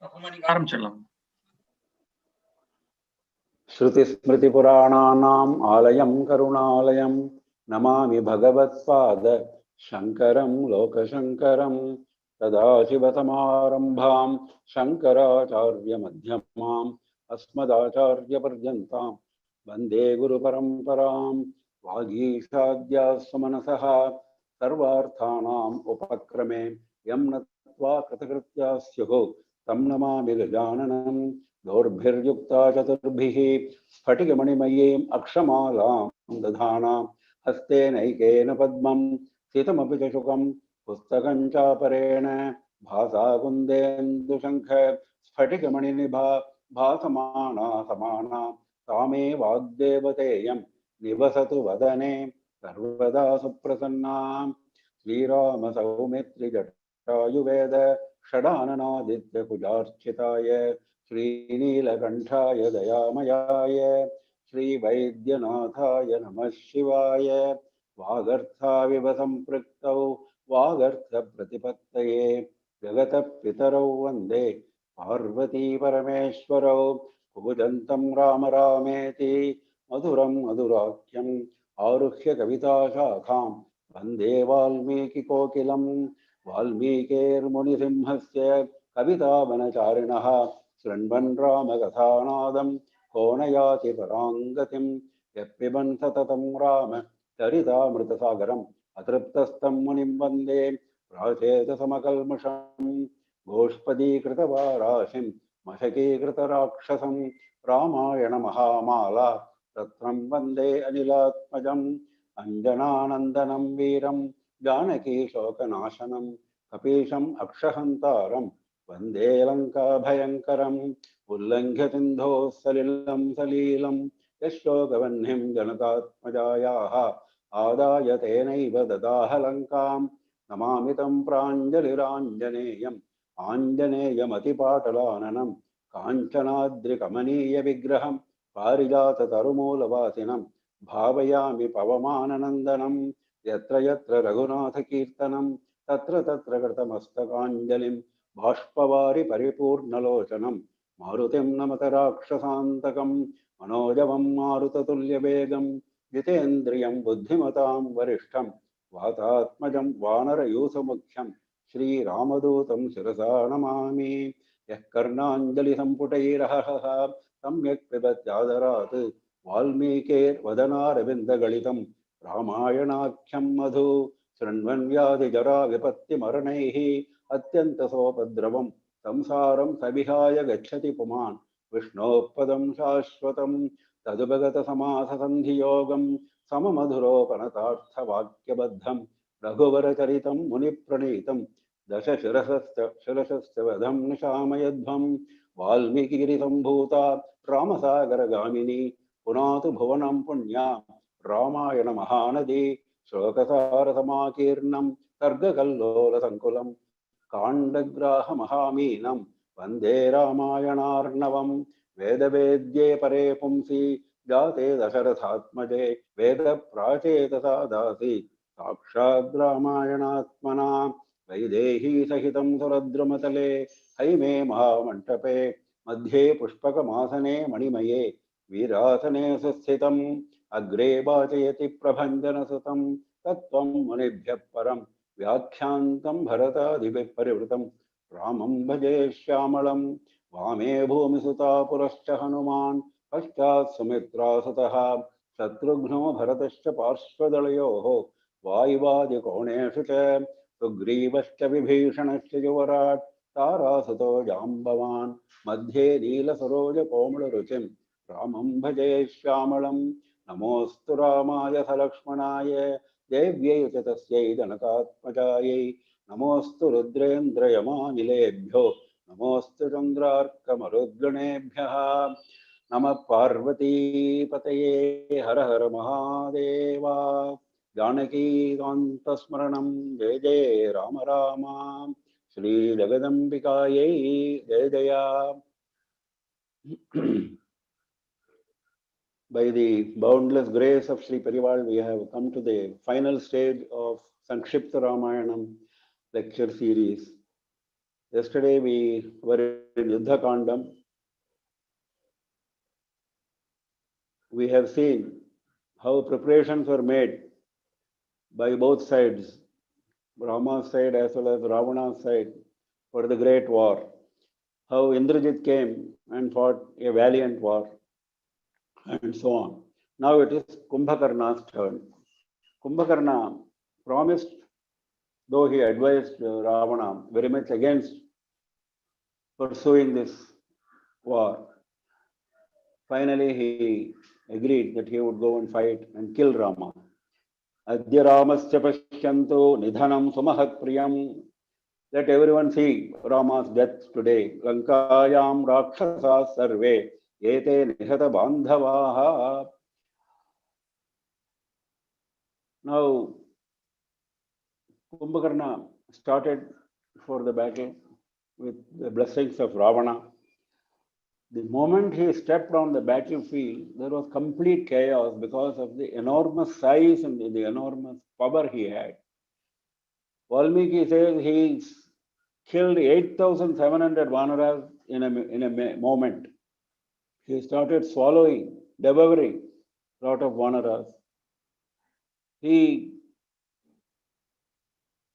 ஆரம்பிச்சிடலாம். श्रुतिस्मृतिपुराणानाम् आलयं करुणालयं नमामि भगवत्पाद शङ्करं लोकशङ्करं सदाशिवसमारम्भां शङ्कराचार्यमध्यमाम् अस्मदाचार्यपर्यन्तां वन्दे गुरुपरम्परां वागीशाद्यास्तु मनसः सर्वार्थानाम् उपक्रमे यं नत्वा कृतकृत्या स्युः तं नमामि गजाननं दोर्भिर्युक्ता चतुर्भिः स्फटिकमणिमयीम् अक्षमालां दधानां हस्तेनैकेन पद्मं सितमपि च शुकं पुस्तकं चापरेण भासा कुन्देन्दुशङ्ख स्फटिकमणिनिभा भासमाना समाना तामे वाग्देवतेयं निवसतु वदने सर्वदा सुप्रसन्ना श्रीराम सौमित्रिजटायुवेद षडाननादित्यकुजार्चिताय श्रीनीलकण्ठाय दयामयाय श्रीवैद्यनाथाय नमः शिवाय वागर्थाविव सम्पृक्तौ वागर्थप्रतिपत्तये जगतः पितरौ वन्दे पार्वती परमेश्वरौ कूजन्तं राम रामेति मधुरं मधुराख्यम् आरुह्य कविताशाखां वन्दे वाल्मीकिकोकिलं वाल्मीकेर्मुनिसिंहस्य कवितावनचारिणः शृण्वन् रामकथानादं को न याति परां गतिं यः पिबन् सततं राम चरितामृतसागरम् अतृप्तस्तं मुनिं वन्दे प्राचेतसमकल्मषं गोष्पदीकृतवाराशिं मशकीकृतराक्षसं रामायणमहामाला रत्नं वन्दे अनिलात्मजम् अञ्जनानन्दनं वीरं जानकीशोकनाशनं कपीशम् अक्षहन्तारं वन्दे लङ्काभयङ्करम् उल्लङ्घ्य सिन्धोः सलिलं सलीलं यशोकवह्निं जनकात्मजायाः आदाय तेनैव ददाह लङ्कां नमामि तं प्राञ्जलिराञ्जनेयम् आञ्जनेयमतिपाटलाननं काञ्चनाद्रिकमनीयविग्रहं पारिजाततरुमूलवासिनं भावयामि पवमाननन्दनं यत्र यत्र रघुनाथकीर्तनं तत्र तत्र कृतमस्तकाञ्जलिं बाष्पवारि परिपूर्णलोचनं मारुतिं नमत राक्षसान्तकं मनोजवं मारुततुल्यवेगं जितेन्द्रियं बुद्धिमतां वरिष्ठं वातात्मजं वानरयूथमुख्यं श्रीरामदूतं शिरसा नमामि यः कर्णाञ्जलिसम्पुटैरहरः सम्यक् पिबत्यादरात् वाल्मीकेर्वदनारविन्दगलितं रामायणाख्यं मधु शृण्वन् व्याधिजरा विपत्तिमरणैः अत्यन्तसोपद्रवं संसारं सविहाय गच्छति पुमान् विष्णोः पदं शाश्वतं तदुपगतसमाससन्धियोगं सममधुरोपनतार्थवाक्यबद्धं रघुवरचरितं मुनिप्रणीतं दशशिरसश्च वधं निशामयध्वं वाल्मीकिगिरिसम्भूता रामसागरगामिनी पुनातु भुवनं पुण्या रामायणमहानदी श्लोकसारसमाकीर्णं सर्गकल्लोलसङ्कुलं काण्डग्राहमहामीनं वन्दे रामायणार्णवं वेदवेद्ये परे पुंसि जाते दशरथात्मजे वेदप्राचेतसा दासि साक्षाद् रामायणात्मना वैदेही सहितं सुरद्रुमतले हैमे महामण्टपे मध्ये पुष्पकमासने मणिमये वीरासने सुस्थितम् अग्रे वाचयति प्रभञ्जनसुतं तत्त्वं मुनिभ्यः परं व्याख्यान्तं भरतादिभिः परिवृतं रामं भजे श्यामलं वामे भूमिसुता पुरश्च हनुमान् पश्चात् सुमित्रासुतः शत्रुघ्नो भरतश्च पार्श्वदलयोः वायुवादिकोणेषु च सुग्रीवश्च विभीषणश्च युवराट् तारासुतो जाम्बवान् मध्ये नीलसरोजकोमलरुचिं रामं भजे श्यामलं नमोऽस्तु रामाय सलक्ष्मणाय देव्यै च तस्यै जनकात्मजायै नमोऽस्तु रुद्रेन्द्रयमानिलेभ्यो नमोऽस्तु चन्द्रार्कमरुद्गणेभ्यः नमः पार्वतीपतये हर हर महादेव जानकीकान्तस्मरणं जय जय राम राम श्री जगदम्बिकायै जय जय। By the boundless grace of Sri Perival, we have come to the final stage of Sankshipta Ramayanam lecture series. Yesterday we were in Yuddha Kandam. We have seen how preparations were made by both sides, Rama's side as well as Ravana's side, for the great war. How Indrajit came and fought a valiant war, and so on. Now it is Kumbhakarna's turn. Kumbhakarna promised, though he advised Ravana very much against pursuing this war. Finally, he agreed that he would go and fight and kill Rama. Adya Ramasya Pashyanto Nidhanam Sumahat Priyam. Let everyone see Rama's death today. Lankayam Rakshasa Sarve Ete Nihata Bandhavaha. Now, Kumbhakarna started for the battle with the blessings of Ravana. The moment he stepped on the battlefield, there was complete chaos because of the enormous size and the enormous power he had. Valmiki says he killed 8,700 Vanaras in a moment. He started swallowing, devouring a lot of Vanaras. He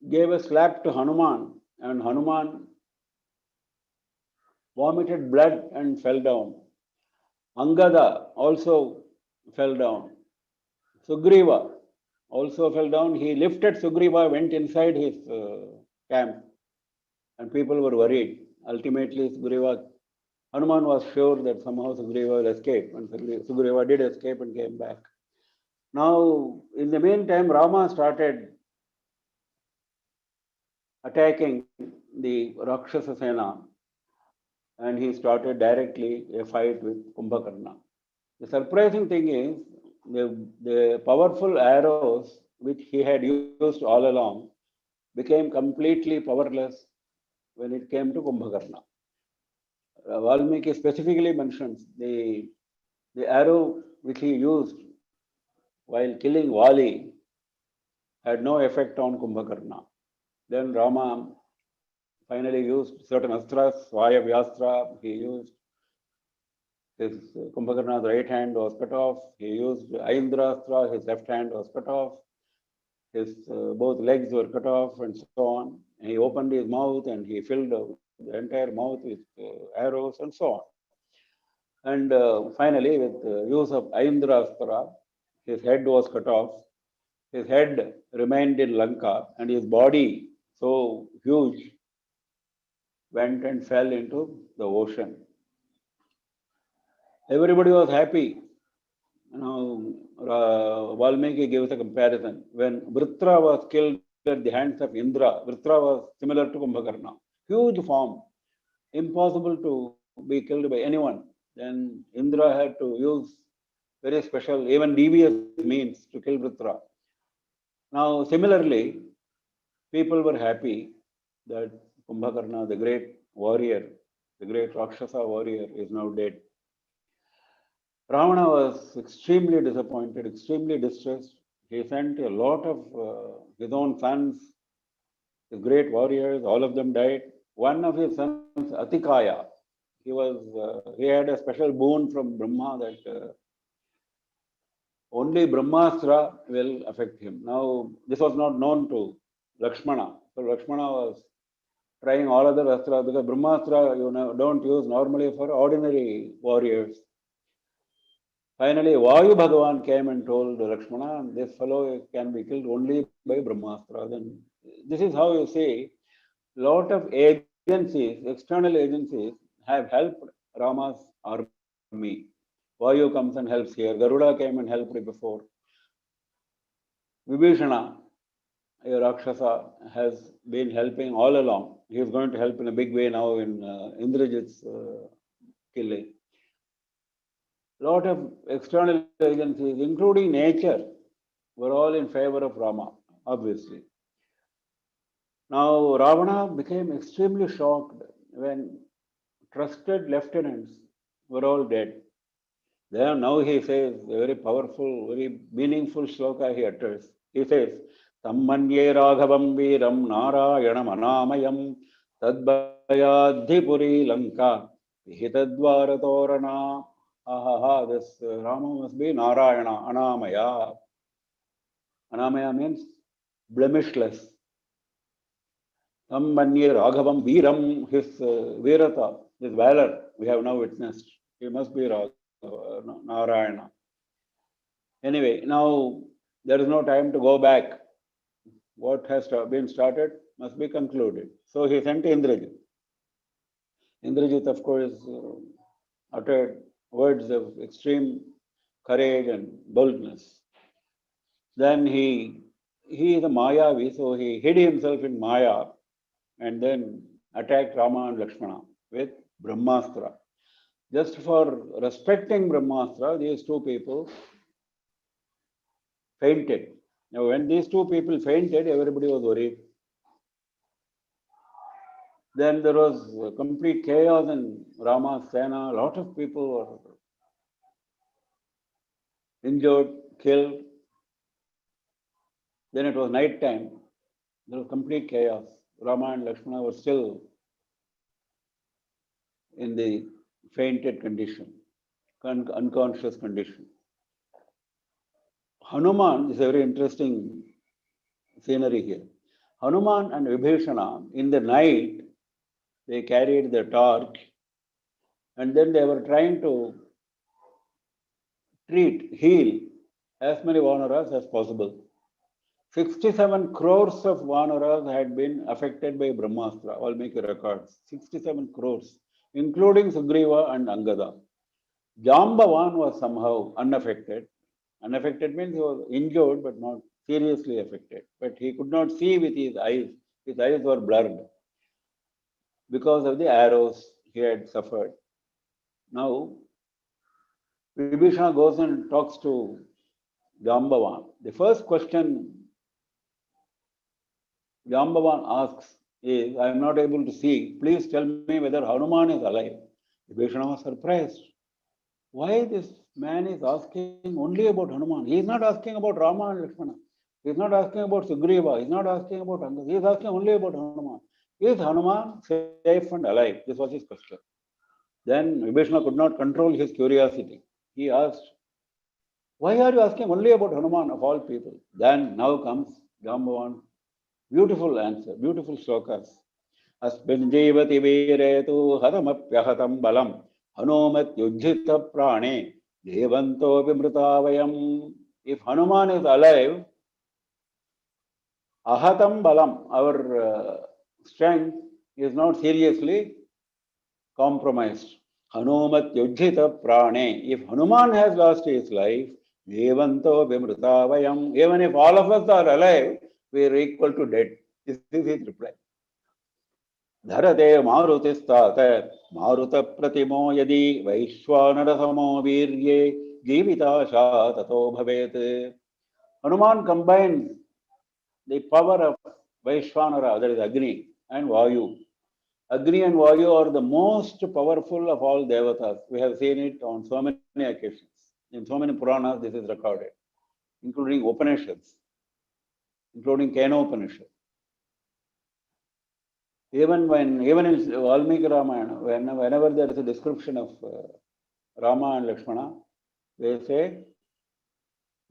gave a slap to Hanuman, and Hanuman vomited blood and fell down. Angada also fell down. Sugriva also fell down. He lifted Sugriva, went inside his camp, and people were worried. Ultimately, Hanuman was sure that somehow Sugriva will escape, and Sugriva did escape and came back. Now, in the meantime, Rama started attacking the Rakshasa Sena, and he started directly a fight with Kumbhakarna. The surprising thing is the powerful arrows which he had used all along became completely powerless when it came to Kumbhakarna. Valmiki specifically mentions the arrow which he used while killing Vali had no effect on Kumbhakarna. Then Rama finally used certain astras, Vaya Vyastra, he used his Kumbhakarna's right hand was cut off. He used Aindrastra, his left hand was cut off. His both legs were cut off and so on. And he opened his mouth and he filled the entire mouth with arrows and so on. And finally, with the use of Aindrastra, his head was cut off. His head remained in Lanka and his body, so huge, went and fell into the ocean. Everybody was happy. Now, Valmiki gives a comparison. When Vritra was killed at the hands of Indra, Vritra was similar to Kumbhakarna. Huge form, impossible to be killed by anyone. Then Indra had to use very special, even devious means to kill Vritra. Now, similarly, people were happy that Kumbhakarna, the great warrior, the great Rakshasa warrior, is now dead. Ravana was extremely disappointed, extremely distressed. He sent a lot of his own sons, his great warriors, all of them died. One of his sons, Atikaya, he had a special boon from Brahma that only Brahmastra will affect him. Now, this was not known to Lakshmana. So Lakshmana was trying all other astras because Brahmastra don't use normally for ordinary warriors. Finally, Vayu Bhagavan came and told Lakshmana, this fellow can be killed only by Brahmastra. Then this is how you see a lot of agencies, external agencies, have helped Rama's army. Vayu comes and helps here. Garuda came and helped before. Vibhishana, a Rakshasa, has been helping all along. He is going to help in a big way now in Indrajit's killing. Lot of external agencies, including nature, were all in favor of Rama, obviously. Now, Ravana became extremely shocked when trusted lieutenants were all dead. Then now he says, a very powerful, very meaningful shloka he utters. He says, Tammanye Raghavam Veeram Narayanam Anamayam Tadbhajanam Ayadhipuri Lanka, Hitadwara Torana. Ha, this Rama must be Narayana, Anamaya. Anamaya means blemishless. Manye Raghavam Veeram, his Veerata, his valor, we have now witnessed. He must be Narayana. Anyway, now there is no time to go back. What has been started must be concluded. So he sent Indrajit. Indrajit, of course, uttered words of extreme courage and boldness. Then he is a Mayavi, so he hid himself in Maya and then attacked Rama and Lakshmana with Brahmastra. Just for respecting Brahmastra, these two people fainted. Now, when these two people fainted, everybody was worried. Then there was complete chaos in Rama's Sena. A lot of people were injured, killed. Then it was night time. There was complete chaos. Rama and Lakshmana were still in the fainted condition, unconscious condition. Hanuman is a very interesting scenery here. Hanuman and Vibhishana, in the night, they carried the torch and then they were trying to heal as many Vanaras as possible. 67 crores of Vanaras had been affected by Brahmastra, Valmiki records. 67 crores, including Sugriva and Angada. Jambavan was somehow unaffected. Unaffected means he was injured but not seriously affected. But he could not see with his eyes. His eyes were blurred because of the arrows he had suffered. Now, Vibhishana goes and talks to Jambavan. The first question Jambavan asks is, I am not able to see. Please tell me whether Hanuman is alive. Vibhishana was surprised. Why this man is asking only about Hanuman? He is not asking about Rama and Lakshmana. He is not asking about Sugriva. He is not asking about Angada. He is asking only about Hanuman. Is Hanuman safe and alive? This was his question. Then Vibhishana could not control his curiosity. He asked, why are you asking only about Hanuman of all people? Then now comes Jambavan. Beautiful answer, beautiful slokas. Asmin jivati viretu haramapyahatam balam hanumat yujhita prane devanto vimritavayam. If Hanuman is alive, ahatam balam, our strength is not seriously compromised. Hanumat yujhita prane. If Hanuman has lost his life, devanto vimritavayam. Even if all of us are alive, we are equal to dead. This is his reply. Dharate marutistata maruta pratimo yadi vaishwanarasamo virye jivita tato bhavet. Hanuman combines the power of Vaishwanara, that is Agni, and Vayu. Agni and Vayu are the most powerful of all devatas. We have seen it on so many occasions. In so many Puranas, this is recorded, including Upanishads, including Kena-Upanishad. Even in Valmiki Ramayana, whenever there is a description of Rama and Lakshmana, they say,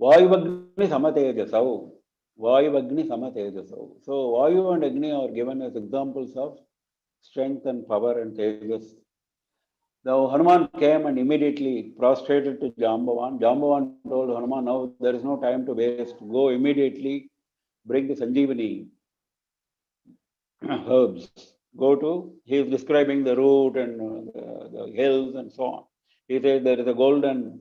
Vayuvagni samatejasau. Vayuvagni samatejasau. So Vayu and Agni are given as examples of strength and power and tejas. Now Hanuman came and immediately prostrated to Jambavan. Jambavan told Hanuman, now there is no time to waste. Go immediately, bring the Sanjeevani herbs. He is describing the route and the hills and so on. He says there is a golden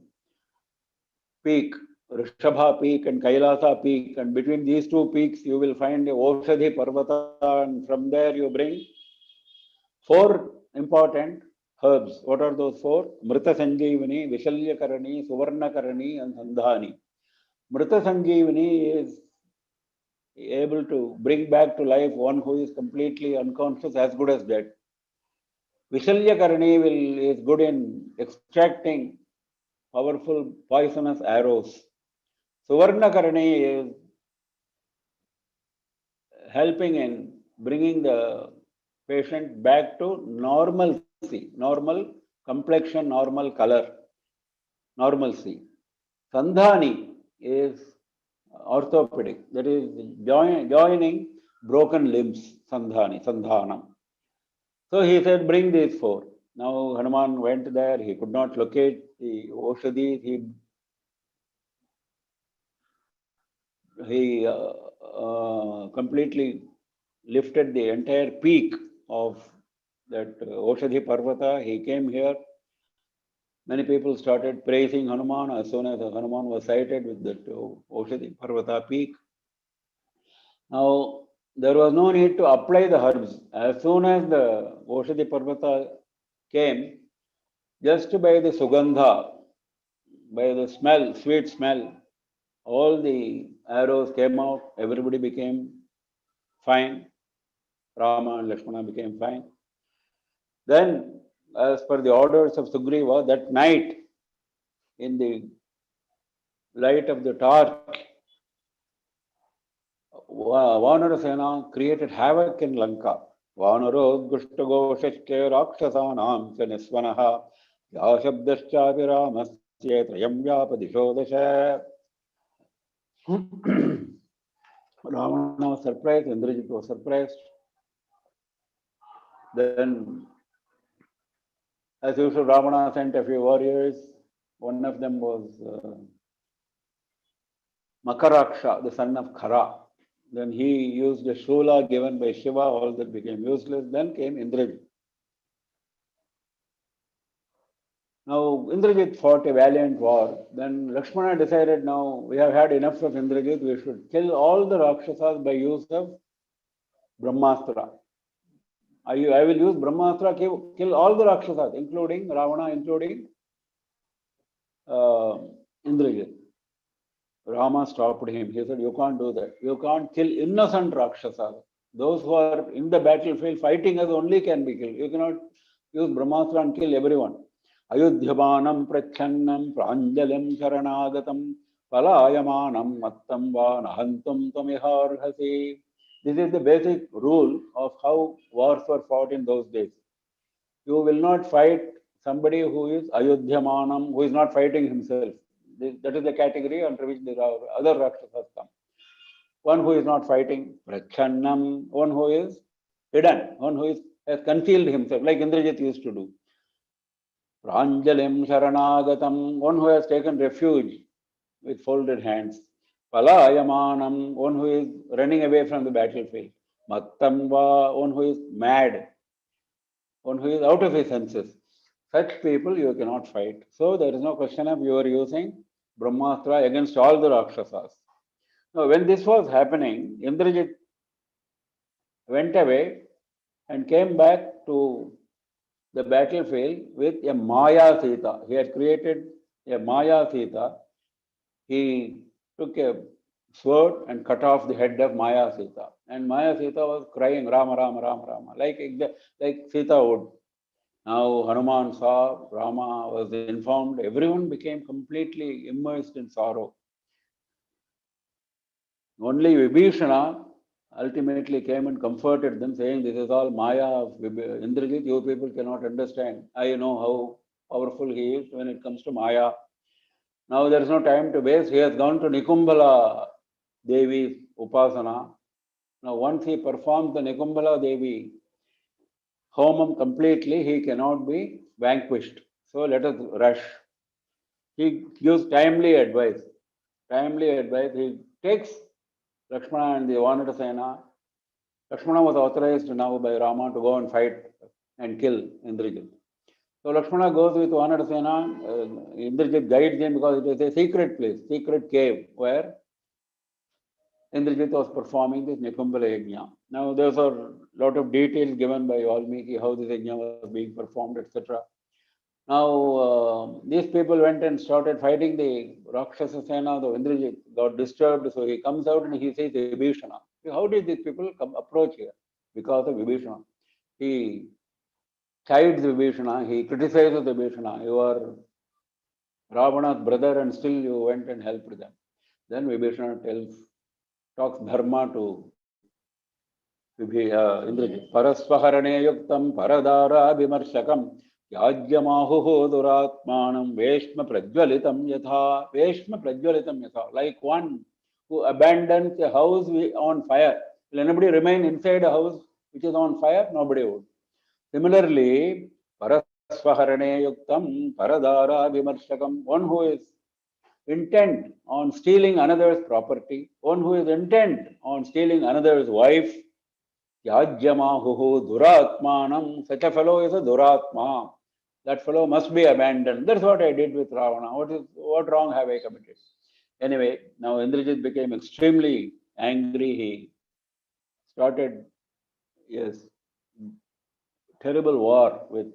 peak, Rishabha peak and Kailasa peak, and between these two peaks you will find the Oshadhi Parvata, and from there you bring 4 important herbs. What are those 4? Mrita Sanjeevani, Vishalya Karani, Suvarna Karani, and Sandhani. Mrita Sanjeevani is able to bring back to life one who is completely unconscious, as good as dead. Vishalya Karani is good in extracting powerful poisonous arrows. Suvarna Karani is helping in bringing the patient back to normalcy, normal complexion, normal color, normalcy. Sandhani is orthopedic, that is joining broken limbs, sandhanam. So he said, bring these four. Now Hanuman went there, he could not locate the Oshadis, he completely lifted the entire peak of that Oshadhi Parvata. He came here. Many people started praising Hanuman as soon as Hanuman was sighted with that Oshadhi Parvata peak. Now, there was no need to apply the herbs. As soon as the Oshadhi Parvata came, just by the Sugandha, by the smell, sweet smell, all the arrows came out, everybody became fine. Rama and Lakshmana became fine. Then, as per the orders of Sugriva, that night, in the light of the torch, Vanarasena created havoc in Lanka. Vanarodgushtagoshasche rakshasanam cha nisvanaha yashabdaschapi ramasya trayam vyapadishodasha. Ravana was surprised, Indrajit was surprised. Then, as usual, Ravana sent a few warriors. One of them was Makaraksha, the son of Khara. Then he used a shula given by Shiva, all that became useless. Then came Indrajit. Now, Indrajit fought a valiant war. Then Lakshmana decided, now we have had enough of Indrajit, we should kill all the Rakshasas by use of Brahmastra. I will use Brahmastra, kill all the Rakshasas, including Ravana, including Indrajit. Rama stopped him. He said, you can't do that. You can't kill innocent Rakshasas. Those who are in the battlefield fighting us only can be killed. You cannot use Brahmastra and kill everyone. Ayudhyamanam prachannam pranjalim sharanagatam palayamanam mattam va nahantum tamiharhasi. This is the basic rule of how wars were fought in those days. You will not fight somebody who is Ayudhyamanam, who is not fighting himself. That is the category under which there are other Rakshasas come. One who is not fighting, Prachannam, one who is hidden, one who has concealed himself, like Indrajit used to do. Pranjalim Sharanagatam, one who has taken refuge with folded hands. Palayamanam, one who is running away from the battlefield. Mattamva, one who is mad, one who is out of his senses. Such people you cannot fight. So there is no question of you are using Brahmastra against all the Rakshasas. Now, when this was happening, Indrajit went away and came back to the battlefield with a Maya Sita. He had created a Maya Sita. He took a sword and cut off the head of Maya Sita. And Maya Sita was crying, Rama, Rama, Rama, Rama, like Sita would. Now Hanuman saw, Rama was informed, everyone became completely immersed in sorrow. Only Vibhishana ultimately came and comforted them, saying, this is all Maya of Indrajit, you people cannot understand. I know how powerful he is when it comes to Maya. Now there is no time to waste. He has gone to Nikumbala Devi's Upasana. Now once he performs the Nikumbala Devi Homam completely, he cannot be vanquished. So let us rush. He gives timely advice. Timely advice. He takes Lakshmana and the Vanarasena. Lakshmana was authorized now by Rama to go and fight and kill Indrajit. So Lakshmana goes with Vanarasena. Indrajit guides him because it is a secret place, secret cave where Indrajit was performing this Nikumbala Yajna. Now there's a lot of details given by Valmiki how this Yajna was being performed, etc. Now these people went and started fighting the Rakshasa Sena. The Indrajit got disturbed, so he comes out and he says Vibhishana. How did these people approach here? Because of Vibhishana. He chides Vibhishana, he criticizes Vibhishana. You are Ravana's brother and still you went and helped them. Then Vibhishana talks Dharma to Indrajit. Parasvaharane yuktam paradara vimarshakam yajyamahuho duratmanam veshma prajvalitam yatha. Veshma prajvalitam yatha. Like one who abandons a house on fire. Will anybody remain inside a house which is on fire? Nobody would. Similarly, parasvaharane yuktam paradara vimarshakam. One who is intent on stealing another's property, one who is intent on stealing another's wife, Yajyamahuhu duratmanam, such a fellow is a duratma. That fellow must be abandoned. That's what I did with Ravana. What wrong have I committed? Anyway, now Indrajit became extremely angry. He started, yes, terrible war with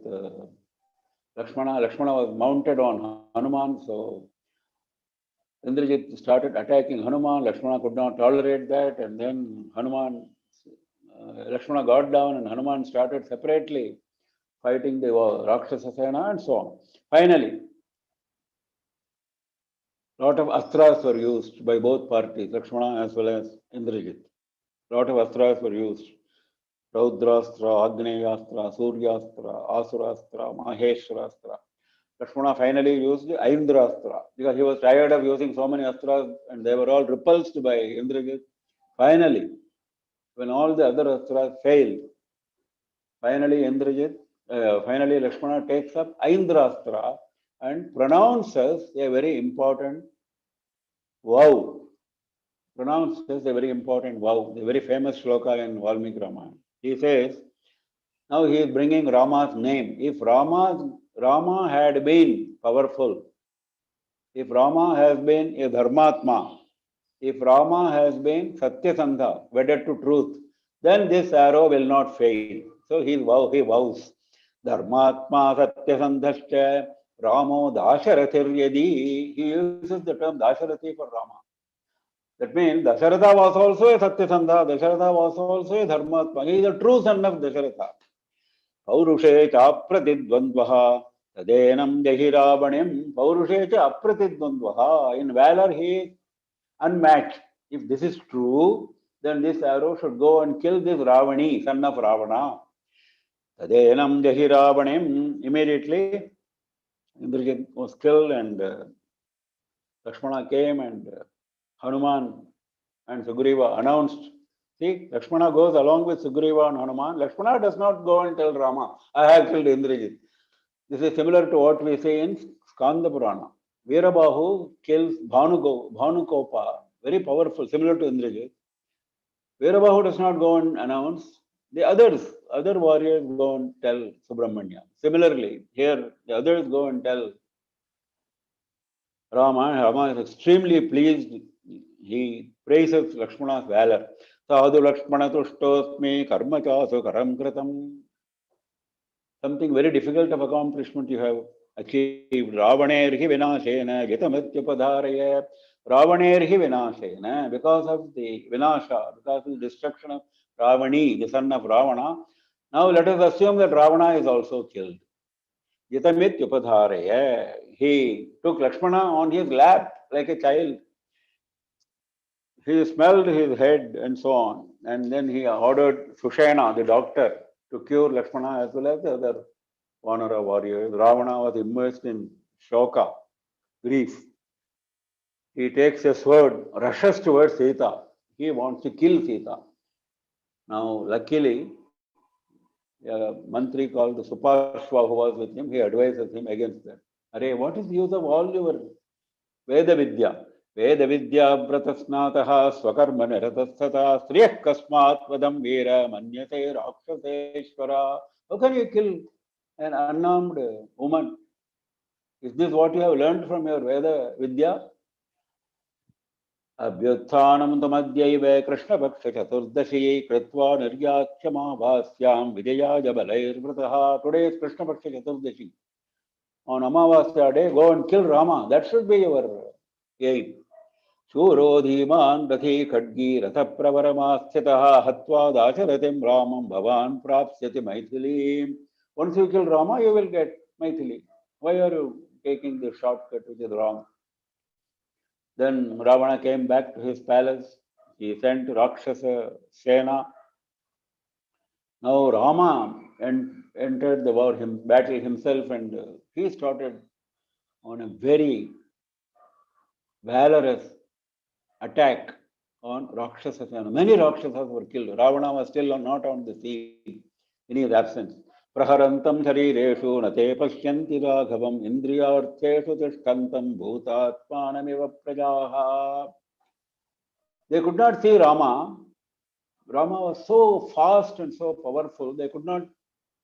Lakshmana. Lakshmana was mounted on Hanuman, so Indrajit started attacking Hanuman. Lakshmana could not tolerate that, and then Lakshmana got down, and Hanuman started separately fighting the Rakshasa Sena and so on. Finally, lot of astras were used by both parties, Lakshmana as well as Indrajit. Lot of astras were used. Raudrastra, Agneyastra, Suryastra, Asurastra, Maheshwarastra. Lakshmana finally used Aindrastra because he was tired of using so many astras and they were all repulsed by Indrajit. Finally, when all the other astras failed, finally Lakshmana takes up Aindrastra and pronounces a very important vow. Pronounces a very important vow, a very famous shloka in Valmiki Ramayana. He says, now he is bringing Rama's name. If Rama had been powerful, if Rama has been a Dharmatma, if Rama has been Satyasandha, wedded to truth, then this arrow will not fail. So he vows, Dharmatma Satyasandhascha Ramo Dasharathir Yadi. He uses the term Dasharathi for Rama. That means Dasharatha was also a Satyasandha, Dasharatha was also a Dharmatma. He is a true son of Dasharatha. Paurushe cha apratidvandvaha tadenam jahirabanim Paurushe cha apratidvandvaha. In valor he is unmatched. If this is true, then this arrow should go and kill this Ravani, son of Ravana. Tadenam jahirabanim. Immediately, Indrajit was killed and Lakshmana came and Hanuman and Sugriva announced. See, Lakshmana goes along with Sugriva and Hanuman. Lakshmana does not go and tell Rama, I have killed Indrajit. This is similar to what we say in Skanda Purana. Veerabahu kills Bhanukopa, very powerful, similar to Indrajit. Veerabahu does not go and announce. The other warriors go and tell Subramanya. Similarly, here the others go and tell Rama. Rama is extremely pleased. He praises Lakshmana's valor. Sadhu Lakshmana Tushtosmi Karma Chasu Karam Kratam. Something very difficult of accomplishment you have achieved. Ravanerhi Vinashena Gitamityupadharaya. Ravanerhi Vinashena. Because of the Vinasha, because of the destruction of Ravani, the son of Ravana. Now let us assume that Ravana is also killed. Gitamityupadharaya. He took Lakshmana on his lap like a child. He smelled his head and so on. And then he ordered Sushena, the doctor, to cure Lakshmana as well as the other Vanara warriors. Ravana was immersed in shoka, grief. He takes a sword, rushes towards Sita. He wants to kill Sita. Now, luckily, a mantri called the Suparshva who was with him, he advises him against that. Arey, what is the use of all your Veda Vidya? Veda Vidya Vratasnataha Swakarma Niratasthata Striyah Kasmat Vadam Veera Manyate Rakshaseshwara. How can you kill an unarmed woman? Is this what you have learned from your Veda Vidya? Abhyuthanam Tamadyaive Krishna Bhaksha Chaturdashi Kritva Niryakshama Bhasyam Vijaya Jabalair Vrataha. Today is Krishna Bhaksha Chaturdashi. On Amavasya day, go and kill Rama. That should be your aim. Shuro Dhiman Rathi Khadgi Ratha Pravaramaschitaha Hatva Dasharatim Ramam Bhavan Prapsyati Maithili. Once you kill Rama, you will get Maithili. Why are you taking the shortcut which is wrong? Then Ravana came back to his palace. He sent Rakshasa Sena Now Rama entered the war, battle himself, and he started on a very valorous attack on Rakshasasena. Many Rakshasas were killed. Ravana was still not on the scene in his absence. Praharantam sharireshu nate pashyanti raghavam indriyartheshu tishkantam bhutatmanamiva prajaha. They could not see Rama. Rama was so fast and so powerful, they could not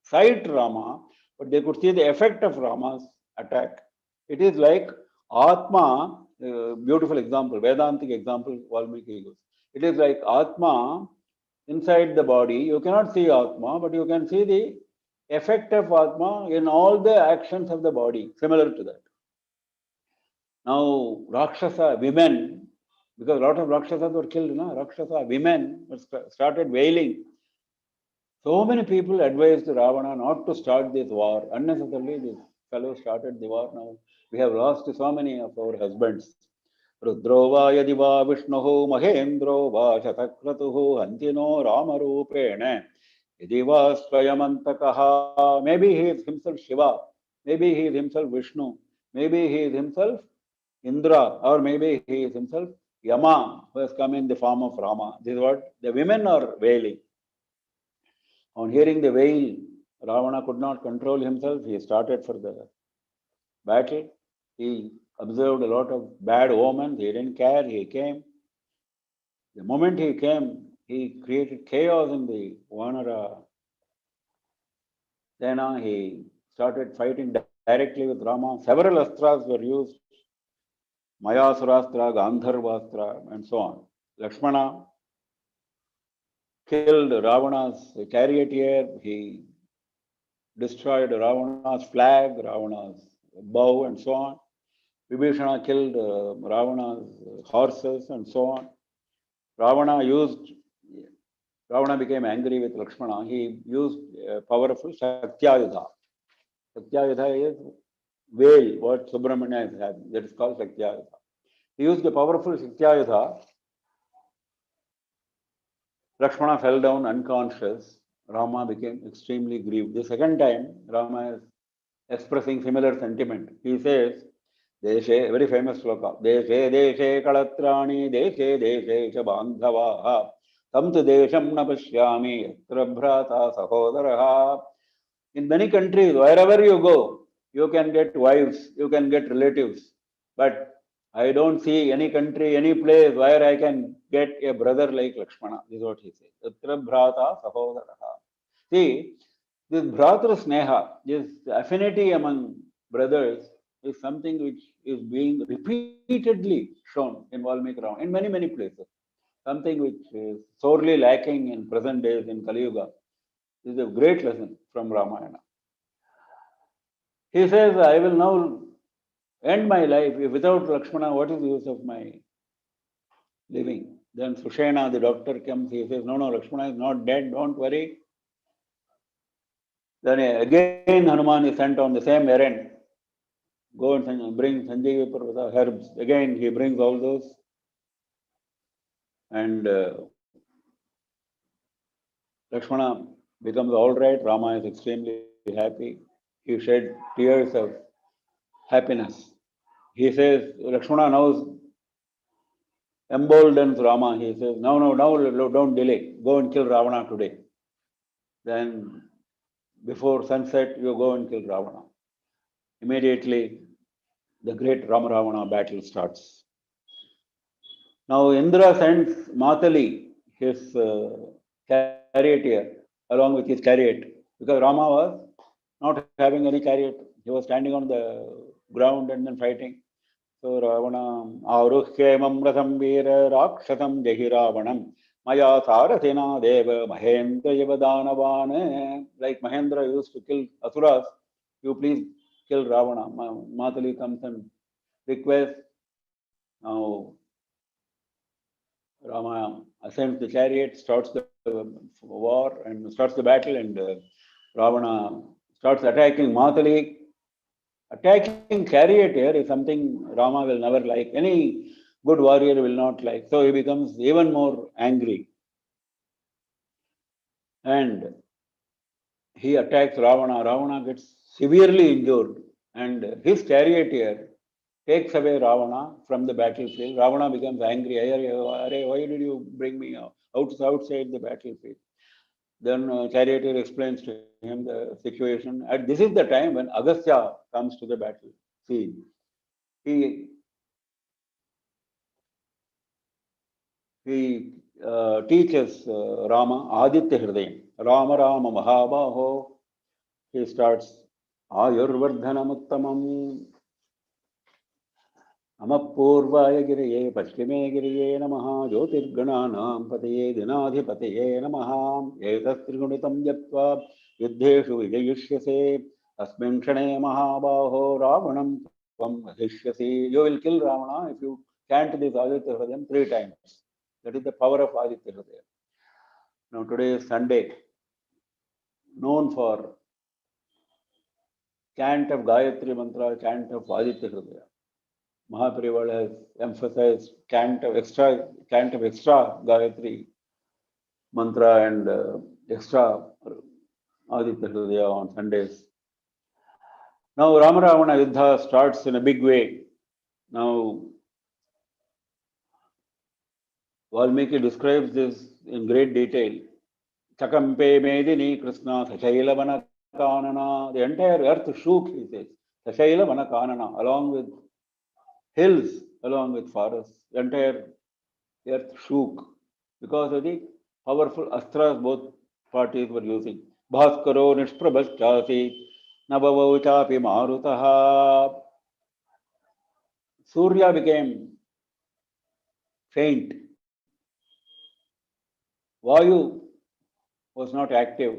sight Rama, but they could see the effect of Rama's attack. It is like Atma, beautiful example, Vedantic example, Valmiki used. It is like Atma inside the body. You cannot see Atma, but you can see the effect of Atma in all the actions of the body, similar to that. Now, Rakshasa, women, because a lot of Rakshasas were killed, no? Rakshasa, women started wailing. So many people advised Ravana not to start this war. Unnecessarily, this fellow started the war. Now, we have lost so many of our husbands. Rudro va yadi va Vishnuhu Mahendro va Shatakratuhu Antino Ramarupene yadi va Swayamantakaha. Maybe he is himself Shiva. Maybe he is himself Vishnu. Maybe he is himself Indra. Or maybe he is himself Yama, who has come in the form of Rama. This is what the women are wailing. On hearing the wail, Ravana could not control himself. He started for the battle. He observed a lot of bad omens. He didn't care. He came. The moment he came, he created chaos in the Vanara Sena. He started fighting directly with Rama. Several astras were used. Mayasurastra, Gandharvastra, and so on. Lakshmana killed Ravana's charioteer. He destroyed Ravana's flag, Ravana's bow, and so on. Vibhishana killed Ravana's horses, and so on. Ravana became angry with Lakshmana. He used powerful Shaktayudha. Shaktayudha is veil, what Subramanya is having. That is called Shaktayudha. He used the powerful Shaktayudha. Lakshmana fell down unconscious. Rama became extremely grieved. The second time, Rama is expressing similar sentiment. He says, Deshe, very famous sloka, Deshe Deshe Kalatrani, Deshe Deshe Cha Bandhavaha, Tam tu Desham na Pashyami, Yatra Bhrata Sahodaraha. In many countries, wherever you go, you can get wives, you can get relatives. But I don't see any country, any place where I can get a brother like Lakshmana. This is what he says. Yatra Bhrata Sahodaraha. See, this Bhratra Sneha, this affinity among brothers, is something which is being repeatedly shown in Valmiki Ramayana, in many, many places. Something which is sorely lacking in present days in Kali Yuga. This is a great lesson from Ramayana. He says, I will now end my life. Without Lakshmana, what is the use of my living? Then Sushena, the doctor, comes. He says, no, Lakshmana is not dead. Don't worry. Then again Hanuman is sent on the same errand. Go and bring Sanjeevi Parvata herbs. Again he brings all those. And Lakshmana becomes all right. Rama is extremely happy. He shed tears of happiness. He says, Lakshmana now emboldens Rama. He says, no, don't delay. Go and kill Ravana today. Then before sunset, you go and kill Ravana. Immediately, the great Rama-Ravana battle starts. Now Indra sends Matali, his charioteer, along with his chariot, because Rama was not having any chariot. He was standing on the ground and then fighting. So Ravana, Aruhyemam Ratham Veera Rakshatam Jahi Ravanam Maya Sarathena Deva Mahendra Yavadanavan. Like Mahendra used to kill Asuras, you please kill Ravana. Matali comes and requests. Now Rama ascends the chariot, starts the war and starts the battle, and Ravana starts attacking Matali. Attacking charioteer is something Rama will never like. Any good warrior will not like. So he becomes even more angry. And he attacks Ravana. Ravana gets severely injured, and his charioteer takes away Ravana from the battlefield. Ravana becomes angry. Why did you bring me outside the battlefield? Then charioteer explains to him the situation. And this is the time when Agastya comes to the battle field. He teaches Rama Aditya Hridayam. Rama Rama Mahabaho. He starts Ayurvardhanamuttamam Amapurvaya Giriye Paschime Giriye Namaha Jyotirgananam Pataye Dinadhipataye Namaha Etastrigunitam Yatva Yuddheshu Vijayishyase Asmin Kshane Mahabaho Ravanam Tvam Adhishyasi. You will kill Ravana if you chant this Aditya Hridayam 3 times. That is the power of Aditya Hridayam. Now today is Sunday, known for chant of Gayatri Mantra, chant of Aditya Hridaya. Mahaprabhu has emphasized chant of extra Gayatri Mantra and extra Aditya Hridaya on Sundays. Now Rama Ravana Yuddha starts in a big way. Now Valmiki describes this in great detail. Chakampe Medini Krishna Sachaila Vanakanana. The entire earth shook, he says. Sachaila Vanakanana, along with hills, along with forests. The entire earth shook because of the powerful astras both parties were using. Bhaskaro Nishprabhaschasi Nabhavau Chapi Marutaha. Surya became faint. Vayu was not active.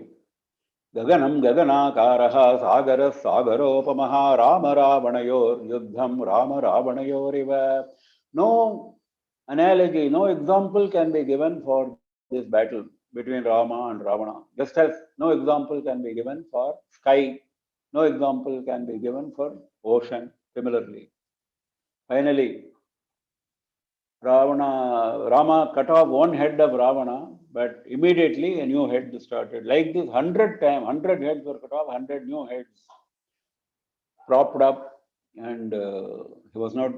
Gaganam Gaganakaraha Sagara Sagaropamaha Rama Ravanayor Yuddham Rama Ravanayoriva. No analogy, no example can be given for this battle between Rama and Ravana. Just as no example can be given for sky, no example can be given for ocean. Similarly, finally, Rama cut off one head of Ravana, but immediately a new head started. Like this, 100 heads were cut off, 100 new heads propped up, and he was not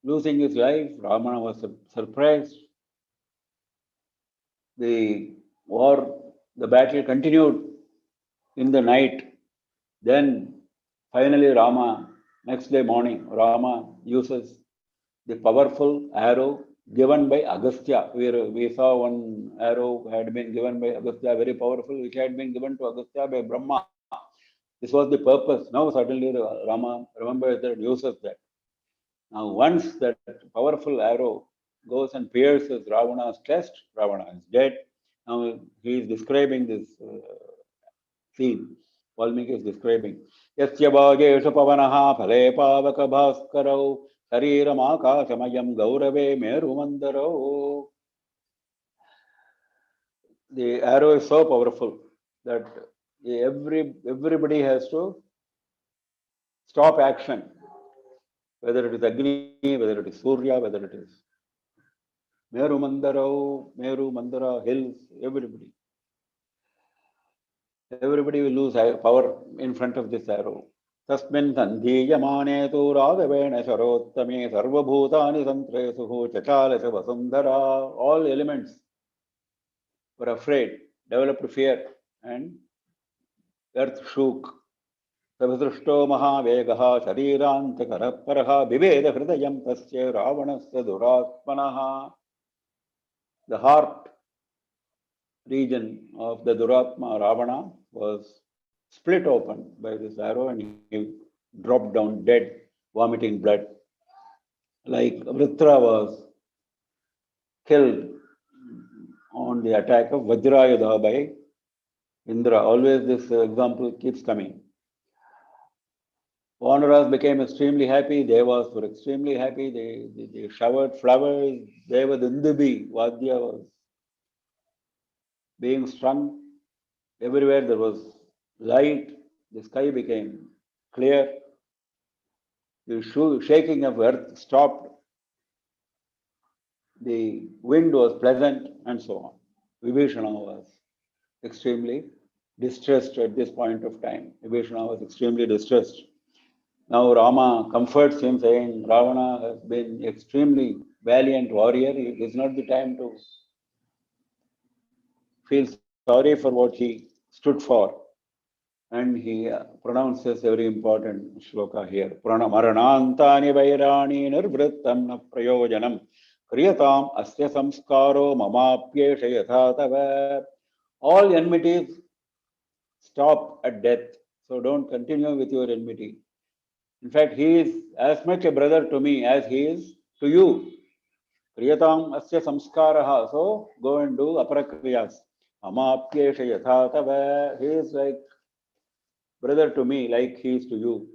losing his life. Ravana was surprised. The battle continued in the night. Then finally next day morning, Rama uses the powerful arrow given by Agastya. We saw one arrow had been given by Agastya, very powerful, which had been given to Agastya by Brahma. This was the purpose. Now suddenly Rama remembers that, uses that. Now once that powerful arrow goes and pierces Ravana's chest, Ravana is dead. Now he is describing this scene. Valmiki is describing. Yasya bhajeshu pavanaha phale pavaka bhaskarau Shariram akashamayam gaurave merumandarau. The arrow is so powerful that everybody has to stop action. Whether it is Agni, whether it is Surya, whether it is Meru Mandara, hills, everybody. Everybody will lose power in front of this arrow. Tasmin sandhiyamane tu ragavena sharottame sarvabhutani santresuhu chachalasa vasundhara. All elements were afraid, developed fear, and earth shook. Savasrushto mahavegaha sharirantakarakaraha viveda hridayam tasya ravanasya duratmanaha. The heart region of the Duratma Ravana was split open by this arrow and he dropped down dead, vomiting blood. Like Vritra was killed on the attack of Vajrayudha by Indra. Always this example keeps coming. Vanaras became extremely happy, Devas were extremely happy, they showered flowers, Deva Dundubi, Vadya was being strung. Everywhere there was light, the sky became clear, the shaking of earth stopped, the wind was pleasant, and so on. Vibhishana was extremely distressed at this point of time. Vibhishana was extremely distressed. Now Rama comforts him, saying, Ravana has been extremely valiant warrior. It is not the time to feel sorry for what he stood for. And he pronounces a very important shloka here. Maranantani vairani nirvrittam na prayojanam kriyatam asya samskaro mamapyesha yathatava. All enmities stop at death. So don't continue with your enmity. In fact, he is as much a brother to me as he is to you. Kriyatam asya samskaraha. So go and do aparakriyas. Mamapyesha yathatava. He is like brother to me, like he is to you.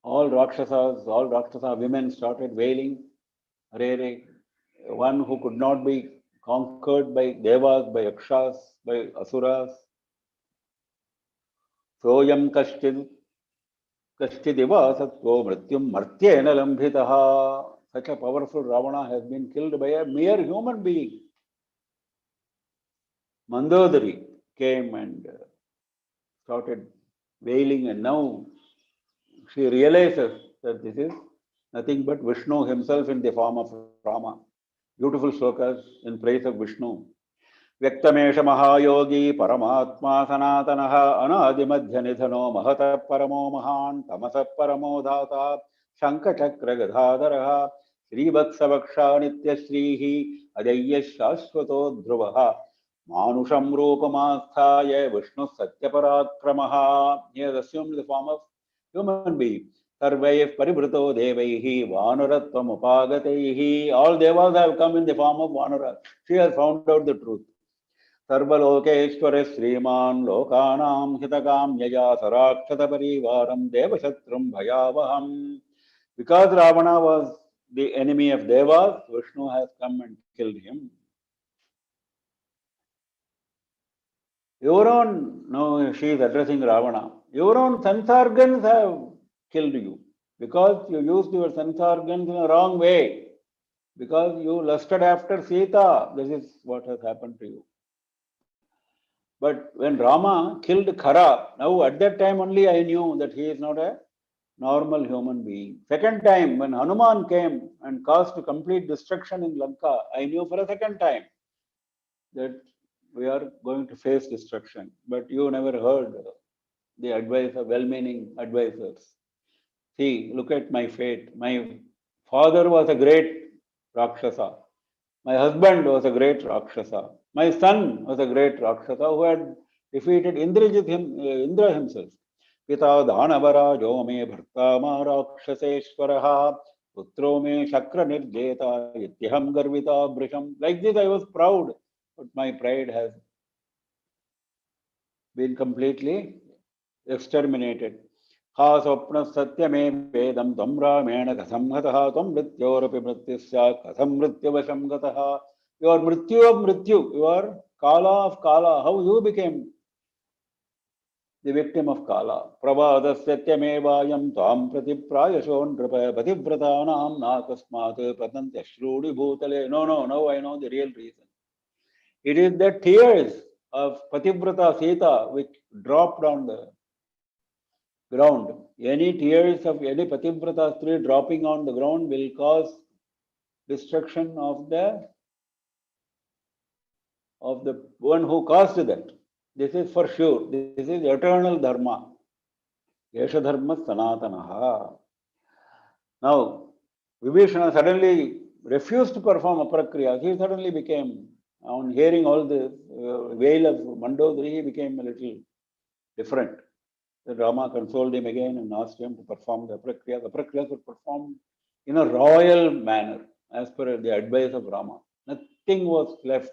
All Rakshasa women started wailing. Hare, one who could not be conquered by Devas, by Yakshas, by Asuras. Soyam Kashtidiva Satvo Mrityum Martyena Lambhitaha. Such a powerful Ravana has been killed by a mere human being. Mandodari came and started wailing, and now she realizes that this is nothing but Vishnu himself in the form of Rama. Beautiful slokas in praise of Vishnu. Vyaktamesha Mahayogi Paramatma Sanatanaha Anadimadhya Nidhano Mahata Paramo Mahan Tamasa Paramo Dhata Shanka Chakra Gadhadaraha Sri Vatsavaksha Nitya Srihi Adaya Shashvato Dhruvaha Manusham Rupamasthaya Vishnu Satyaparaakramaha. He has assumed the form of human being. Sarvaiv Paribhrito Devaihi Vanuratvam Upagatehi. All devas have come in the form of Vanura. She has found out the truth. Sarvalokeshwara Sriman Lokanam Hitakam Yaya Sarakshata Parivaram Devashatram Bhayavaham. Because Ravana was the enemy of devas, Vishnu has come and killed him. Your own, no, she is addressing Ravana. Your own sense organs have killed you because you used your sense organs in a wrong way. Because you lusted after Sita. This is what has happened to you. But when Rama killed Khara, now at that time only I knew that he is not a normal human being. Second time, when Hanuman came and caused complete destruction in Lanka, I knew for a second time that we are going to face destruction. But you never heard the advice of well-meaning advisors. See, look at my fate. My father was a great Rakshasa. My husband was a great Rakshasa. My son was a great Rakshasa who had defeated Indra himself. Pita Dhanavarajo me bharta ma Rakshaseshwaraha putro me Shakra nirjeta ityaham garvita brisham. Like this I was proud, but my pride has been completely exterminated. Ha swapna satyame vedam tam ramena katham hataha tam mrityorapi mrityasya katham mrityavasham gataha. You are mrityu of mrityu. You are kala of kala. How you became the victim of kala. Pravada satyame vayam tam pratiprayashon nrapa pativrtanam nakasmat patantya shrudi bhutale. No, now I know the real reason. It is the tears of Pativrata Sita which dropped on the ground. Any tears of any Pativrata Stree dropping on the ground will cause destruction of the one who caused that. This is for sure. This is eternal dharma. Yesha dharma sanatanaha. Now, Vibhishana suddenly refused to perform aprakriya. He suddenly became, on hearing all the wail of Mandodari, he became a little different. The Rama consoled him again and asked him to perform the aprakriyas. The aprakriyas were performed in a royal manner, as per the advice of Rama. Nothing was left.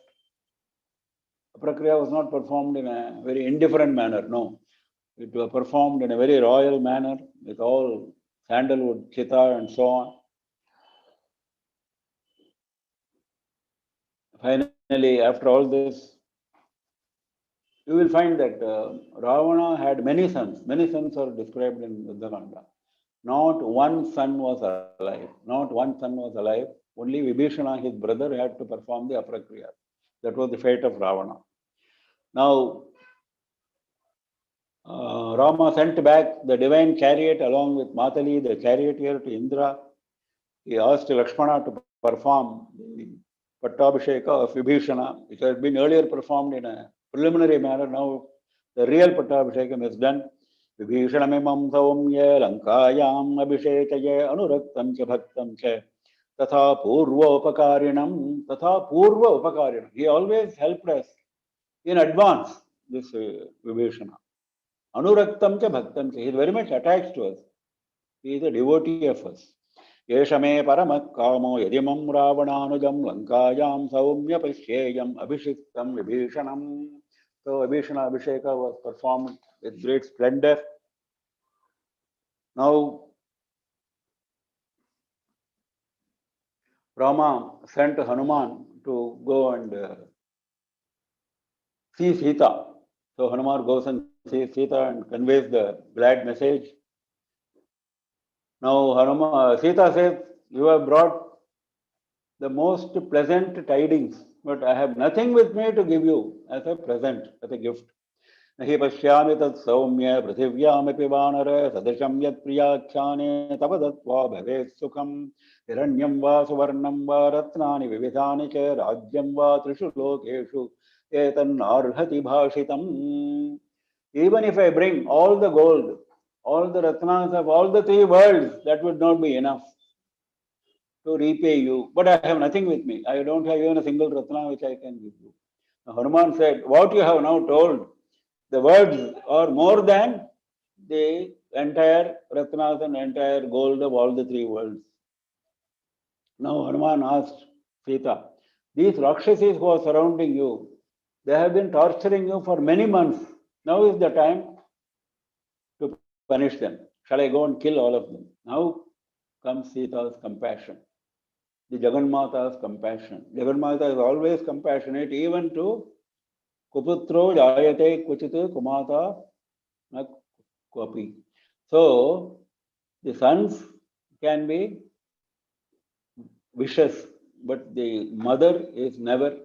Aprakriya was not performed in a very indifferent manner, no. It was performed in a very royal manner with all sandalwood, chitta and so on. Finally, after all this, you will find that Ravana had many sons. Many sons are described in Yuddhakanda. Not one son was alive. Not one son was alive. Only Vibhishana, his brother, had to perform the aprakriya. That was the fate of Ravana. Now, Rama sent back the divine chariot along with Matali, the charioteer, to Indra. He asked Lakshmana to perform the Pattabhisheka of Vibhishana, which had been earlier performed in a preliminary manner. Now the real Pattabhishekam is done. Vibhishanamimam saumya lankayam abhishekaye anuraktam cha bhaktam cha tatha purva upakarinam. He always helped us in advance, this Vibhishana. Anuraktam cha bhaktam cha. He is very much attached to us. He is a devotee of us. Yeshame paramakamo yadimam ravananujam lankayam saumya pashyeyam abhishiktam vibhishanam. So Vibhishana Abhisheka was performed with great splendor. Now Rama sent Hanuman to go and see Sita. So Hanuman goes and sees Sita and conveys the glad message. Now Sita says, "You have brought the most pleasant tidings, but I have nothing with me to give you as a present, as a gift. Nahi pashyami tat saumya prithivyamepi vanara sadrisham yat priyakhyane tapadatva bhavet sukham hiranyam va suvarnam va ratnani vividhani cha rajyam va trishu lokeshu etan arhati bhashitam." Even if I bring all the gold, all the ratnas of all the three worlds, that would not be enough to repay you. But I have nothing with me. I don't have even a single ratna which I can give you. Now, Hanuman said, "What you have now told, the words are more than the entire ratnas and entire gold of all the three worlds." Now Hanuman asked Sita, "These Rakshasis who are surrounding you, they have been torturing you for many months. Now is the time to punish them. Shall I go and kill all of them?" Now comes Sita's compassion, the Jagannata's compassion. Jagannata is always compassionate, even to Kuputro jayate kuchit kumata na kwapi. So the sons can be vicious, but the mother is never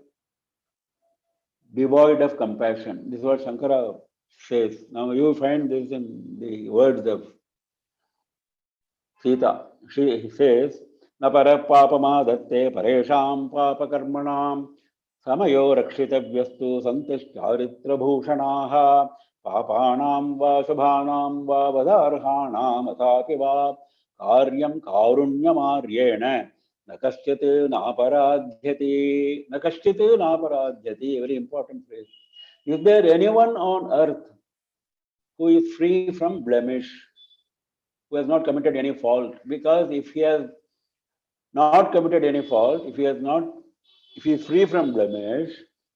devoid of compassion. This is what Shankara says. Now you find this in the words of Sita. She says, "Na para papamadatte paresham papakarmanam Samayo rakshitavyastu santascharitra bhushanaha papanam va subhanam va vadarhanam atapi va karyam karunyamaryena nakaschit naparadhyati." Nakaschit naparadhyati, very important phrase. Is there anyone on earth who is free from blemish, who has not committed any fault? Because if he has not committed any fault, if he is free from blemish,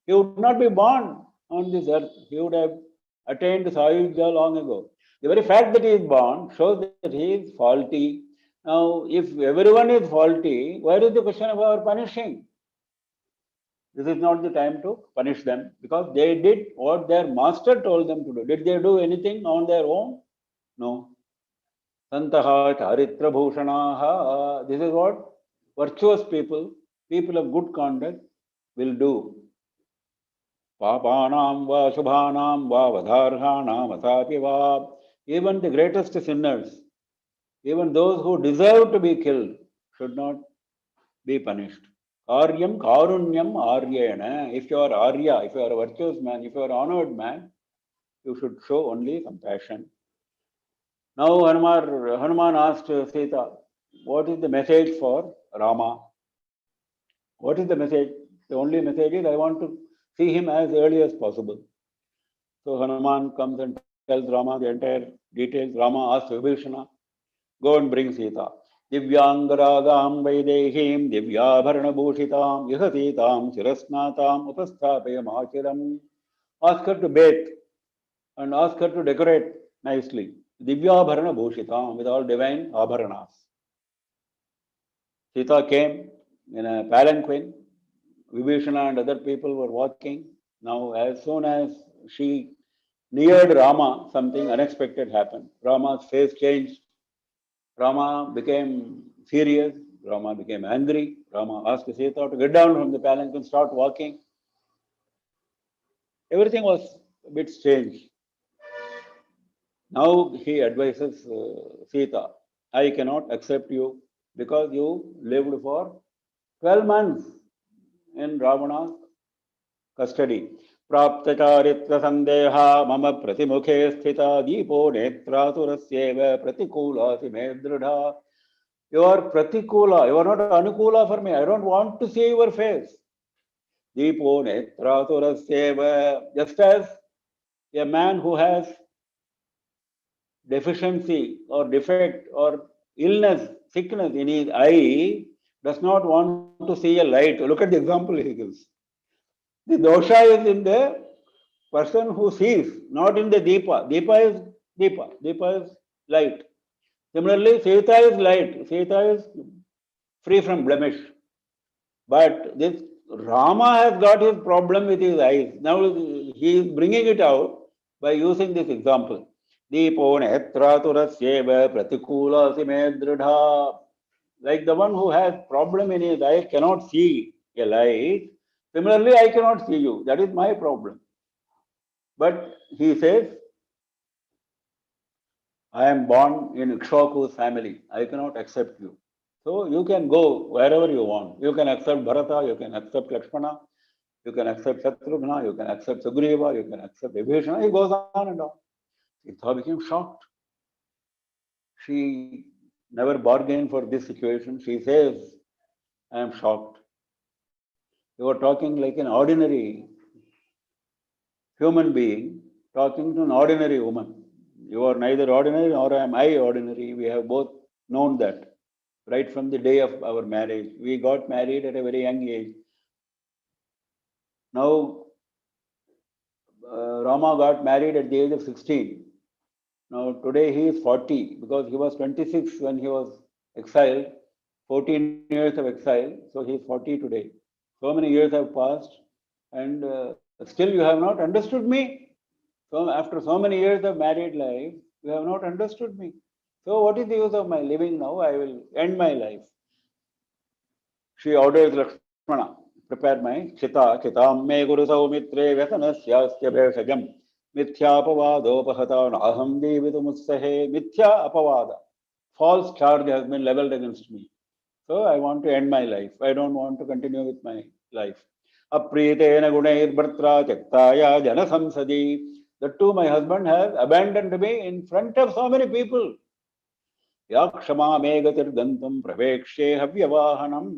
he would not be born on this earth. He would have attained Sayujya long ago. The very fact that he is born shows that he is faulty. Now, if everyone is faulty, where is the question of our punishing? This is not the time to punish them, because they did what their master told them to do. Did they do anything on their own? No. Santaha charitra bhushanaha. This is what virtuous people, people of good conduct, will do. Papanam va subhanam va vadharhanam atapi va. Even the greatest sinners, even those who deserve to be killed, should not be punished. Karyam karunyam aryena. If you are Arya, if you are a virtuous man, if you are an honored man, you should show only compassion. Now Hanuman asked Sita, "What is the message for Rama?" What is the message? The only message is, "I want to see him as early as possible." So Hanuman comes and tells Rama the entire details. Rama asks Vibhishana, "Go and bring Sita. Divyangaragam vaidehim divyabharana bhushitam yahasitam shirasnatam upasthapayam achiram." Ask her to bathe and ask her to decorate nicely. Divyabharana bhushitam, with all divine abharanas. Sita came in a palanquin. Vibhishana and other people were walking. Now, as soon as she neared Rama, something unexpected happened. Rama's face changed. Rama became furious. Rama became angry. Rama asked Sita to get down from the palanquin, start walking. everything was a bit strange. Now he advises Sita, I cannot accept you because you lived for 12 months in Ravana's custody. प्राप्तचारित्र संदेह मम प्रतिमुखे स्थिता दीपो नेत्रातुरस्येव प्रतिकूलासि मे दृढ़ा. You are pratikula, you are not anukula for me. I don't want to see your face. Deepo netraturaseva. Just as a man who has deficiency or defect or illness, sickness in his eye does not want to see a light. Look at the example he gives. The dosha is in the person who sees, not in the deepa. Deepa is deepa. Deepa is light. Similarly, Sita is light. Sita is free from blemish. But this Rama has got his problem with his eyes. Now he is bringing it out by using this example. Deepo netraturaseva pratikula sime dridha. Like the one who has problem in his eye cannot see a light. Similarly, I cannot see you. That is my problem. But he says, I am born in Ikshvaku's family. I cannot accept you. So you can go wherever you want. You can accept Bharata, you can accept Lakshmana, you can accept Shatrugna, you can accept Sugriva, you can accept Vibhishana. He goes on and on. Sita became shocked. She never bargained for this situation. She says, I am shocked. You are talking like an ordinary human being talking to an ordinary woman. You are neither ordinary nor am I ordinary. We have both known that right from the day of our marriage. We got married at a very young age. Now, Rama got married at the age of 16. Now, today he is 40 because he was 26 when he was exiled, 14 years of exile. So he is 40 today. So many years have passed and still you have not understood me. So after so many years of married life, you have not understood me. So what is the use of my living now? I will end my life. She orders Lakshmana, prepare my chita, chitam me guru saumitre vyasanasya bheshajam mithyapavadopahata naham devidumutsahe mithya apavada. False charge has been leveled against me. So I want to end my life. I don't want to continue with my life. Apritena gunair bhartra chaktaya jana samsadi. That too, my husband has abandoned me in front of so many people. Yakshama megatir dantam pravekshe havyavahanam.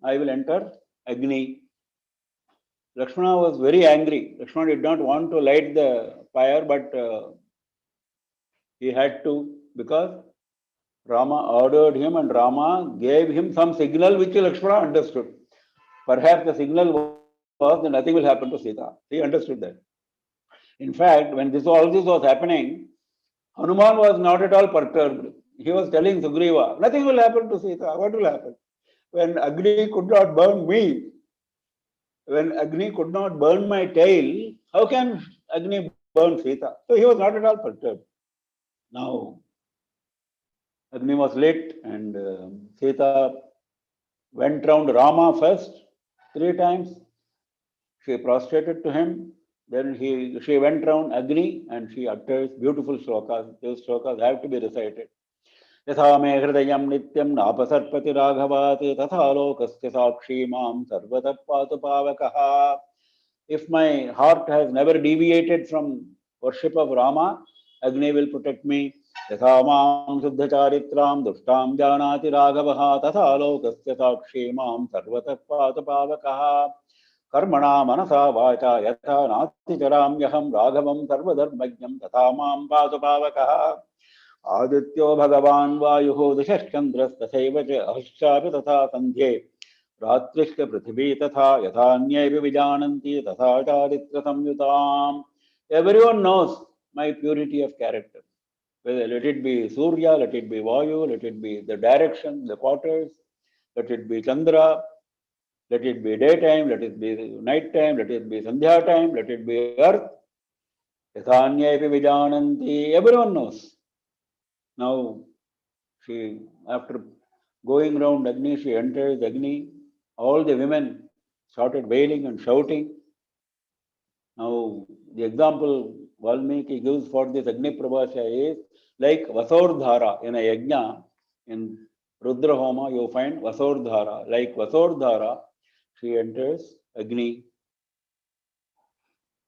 I will enter Agni. Lakshmana was very angry. Lakshmana did not want to light the fire, but he had to because Rama ordered him and Rama gave him some signal which Lakshmana understood. Perhaps the signal was that nothing will happen to Sita. He understood that. In fact, when all this was happening, Hanuman was not at all perturbed. He was telling Sugriva, nothing will happen to Sita. What will happen? When Agni could not burn me, when Agni could not burn my tail, how can Agni burn Sita? So he was not at all perturbed. Now, Agni was lit and Sita went round Rama first 3 times. She prostrated to him. Then she went round Agni and she utters beautiful shlokas. Those shlokas have to be recited. यथा मे हृदयं नित्यं नापसर्पति राघवात् तथा लोकस्य साक्षी मां सर्वतः पातु पावकः. If my heart has never deviated from worship of Rama, Agni will protect me. यथा मां शुद्धचारित्रां दुष्टां जानाति राघवः तथा लोकस्य साक्षी मां सर्वतः पातु पावकः. कर्मणा मनसा वाचा यथा नास्तिचराम्यहं राघवं सर्वधर्मज्ञं तथा मां पातु पावकः. आदित्यो भगवान् वायुः दिशश्चन्द्रस्तथैव च अहश्चापि तथा सन्ध्ये रात्रिश्च पृथिवी तथा यथान्यैः विजानन्ति तथा चारित्रसंयुताम्. Everyone knows my purity of character. Let it be Surya, let it be Vayu, let it be the direction, the quarters, let it be Chandra, let it be daytime, let it be night time, let it be Sandhya time, let it be earth. Yathanyaipi vijananti. Everyone knows. Now, she, after going round Agni, she enters Agni. All the women started wailing and shouting. Now, the example Valmiki gives for this Agni Prabhasha is like Vasordhara in a yajna. In Rudra Homa, you find Vasordhara. Like Vasordhara, she enters Agni.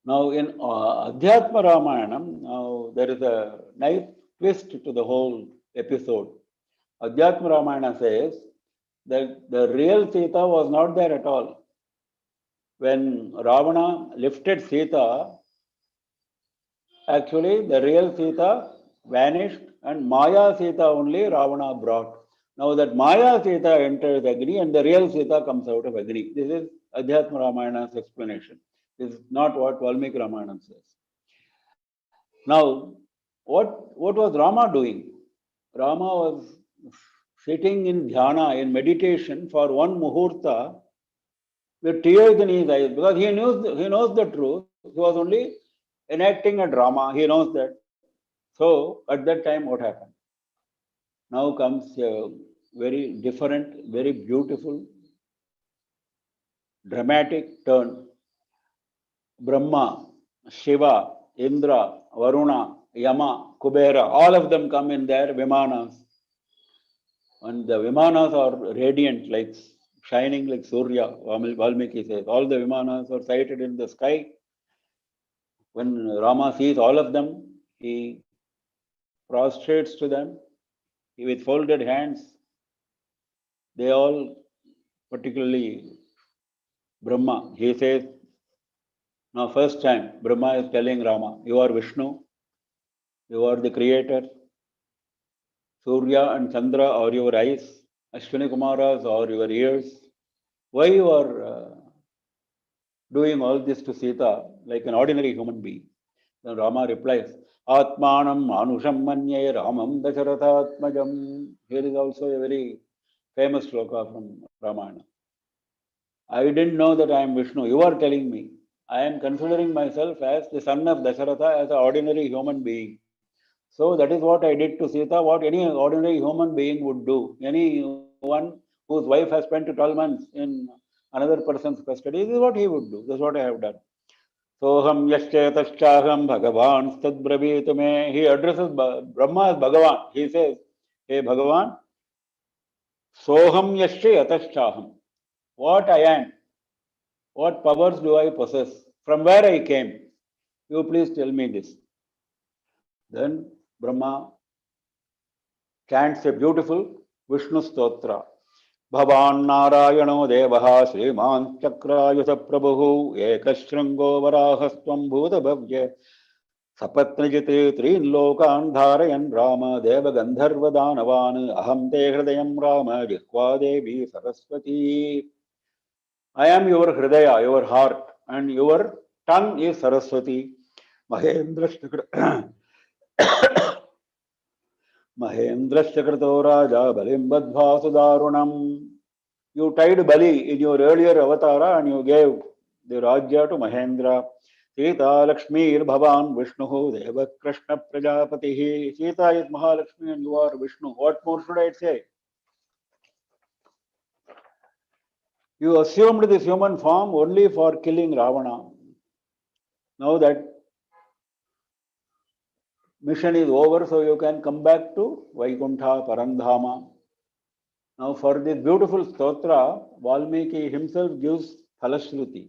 Now, in Adhyatma Ramayanam, now there is a nice twist to the whole episode. Adhyatma Ramayana says that the real Sita was not there at all. When Ravana lifted Sita, actually the real Sita vanished and Maya Sita only Ravana brought. Now that Maya Sita enters Agni and the real Sita comes out of Agni. This is Adhyatma Ramayana's explanation. This is not what Valmiki Ramayana says. Now, what was Rama doing? Rama was sitting in dhyana, in meditation for one muhurta with tears in his eyes because he knows the truth. He was only enacting a drama. He knows that. So at that time, what happened? Now comes a very different, very beautiful, dramatic turn. Brahma, Shiva, Indra, Varuna, Yama, Kubera, all of them come in their Vimanas. And the Vimanas are radiant, like shining like Surya, Valmiki says. All the Vimanas are sighted in the sky. When Rama sees all of them, he prostrates to them. He with folded hands. They all, particularly Brahma, he says, now first time Brahma is telling Rama, you are Vishnu, you are the creator. Surya and Chandra are your eyes, Ashwini Kumaras are your ears. Why you are doing all this to Sita like an ordinary human being? Then Rama replies, Atmanam Manusham Manye Ramam Dasharathatmajam. Here is also a very famous sloka from Ramayana. I didn't know that I am Vishnu. You are telling me. I am considering myself as the son of Dasharatha, as an ordinary human being. So that is what I did to Sita, what any ordinary human being would do. Anyone whose wife has spent 12 months in another person's custody, this is what he would do. This is what I have done. Soham yashchetashyaham bhagavan stadbravitu me. He addresses Brahma as Bhagavan. He says, hey Bhagavan, soham yashchetashyaham. What I am, what powers do I possess? From where I came? You please tell me this. Then Brahma chants a beautiful Vishnu Stotra. Bhavan Narayano Devaha Sriman Chakrayusa Prabhu Ekashringo Varahastvam Bhuta Bhavya Sapatnajite Trin Lokan Dharayan Rama Deva Gandharva Danavan Aham Te Hridayam Rama Jihva Devi Saraswati. I am your Hridaya, your heart, and your tongue is Saraswati. Mahendra Mahendrashchakrato Raja Balim Badbha Sudarunam. You tied Bali in your earlier avatara and you gave the Rajya to Mahendra. Sita Lakshmi Bhavan Vishnu Deva Krishna Prajapati. Sita is Mahalakshmi and you are Vishnu. What more should I say? You assumed this human form only for killing Ravana. Now that mission is over, so you can come back to Vaikuntha Parandhama. Now for this beautiful stotra, Valmiki himself gives Phalashruti.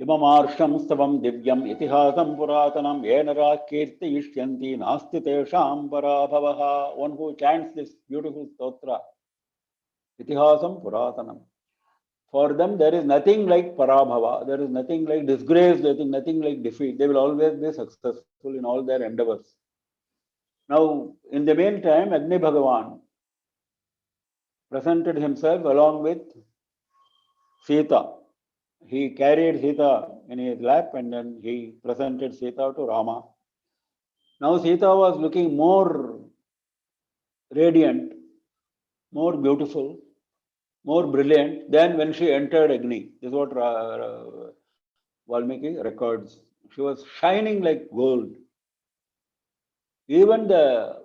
Imamarsham stavam divyam itihasam puratanam yenara kirti ishyanti nasti tesham parabhavaha. One who chants this beautiful stotra, itihasam puratanam. For them there is nothing like parabhava, there is nothing like disgrace, there is nothing like defeat. They will always be successful in all their endeavors. Now, in the meantime, Agni Bhagavan presented himself along with Sita. He carried Sita in his lap and then he presented Sita to Rama. Now Sita was looking more radiant, more beautiful, more brilliant than when she entered Agni. This is what Valmiki records. She was shining like gold. Even the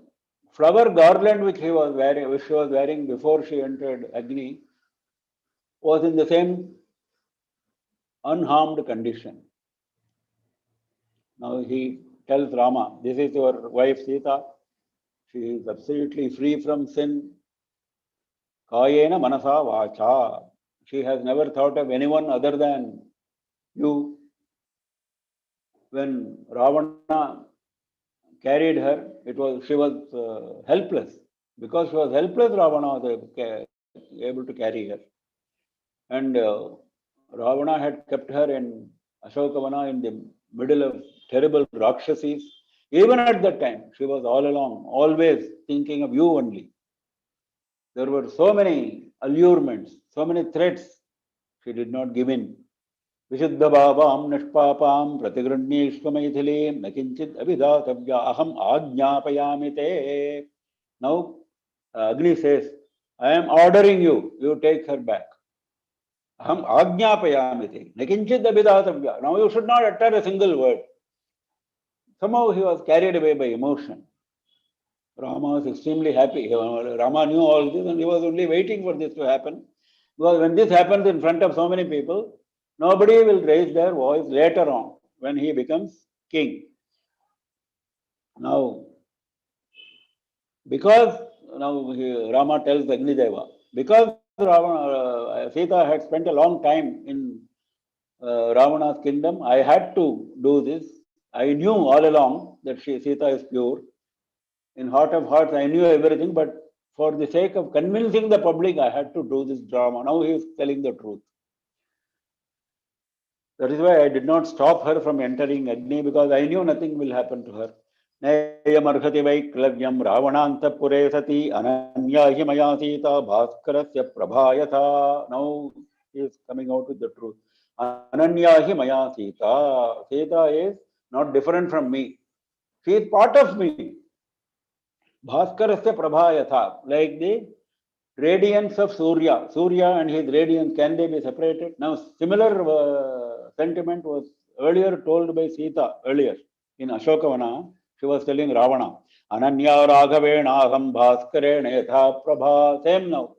flower garland which she was wearing before she entered Agni was in the same unharmed condition. Now he tells Rama, this is your wife Sita. She is absolutely free from sin. Kayena manasa vacha. She has never thought of anyone other than you. When Ravana carried her, she was helpless. Because she was helpless, Ravana was able to carry her. And Ravana had kept her in Ashokavana in the middle of terrible Rakshasis. Even at that time, she was all along, always thinking of you only. There were so many allurements, so many threats. She did not give in. Vishuddha bhavam nishpapam pratigranishva maithilim nakinchit abhidatavya aham ajñapayami te. Now, Agni says, I am ordering you, you take her back. Aham ajñapayami te. Nakinchit abhidatavya. Now you should not utter a single word. Somehow he was carried away by emotion. Rama was extremely happy. Rama knew all this and he was only waiting for this to happen. Because when this happens in front of so many people, nobody will raise their voice later on when he becomes king. Now, because Rama tells Agnideva, because Sita had spent a long time in Ravana's kingdom, I had to do this. I knew all along that Sita is pure. In heart of hearts, I knew everything, but for the sake of convincing the public, I had to do this drama. Now he is telling the truth. That is why I did not stop her from entering Agni, because I knew nothing will happen to her. Nayam arhati vaiklavyam ravananta pure sati ananya hi maya sita bhaskarasya prabhayatha. Now he is coming out with the truth. Ananya hi maya sita. Sita is not different from me. She is part of me. Bhaskarasya prabhayatha. Like the radiance of Surya. Surya and his radiance, can they be separated? Now, similar sentiment was earlier told by Sita earlier in Ashokavana. She was telling Ravana, Ananya Raghavena Aham Bhaskarena Yatha Prabha. Same now.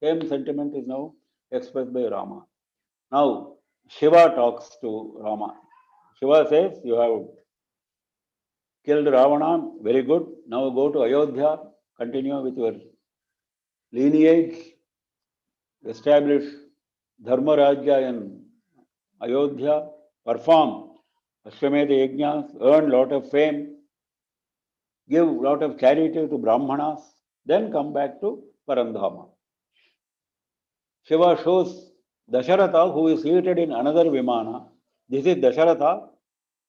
Same sentiment is now expressed by Rama. Now, Shiva talks to Rama. Shiva says, you have killed Ravana, very good. Now go to Ayodhya, continue with your lineage, establish Dharma Rajya in Ayodhya, perform Ashwamedha Yajnas, earn lot of fame, give lot of charity to Brahmanas, then come back to Parandhama. Shiva shows Dasharatha, who is seated in another Vimana. This is Dasharatha,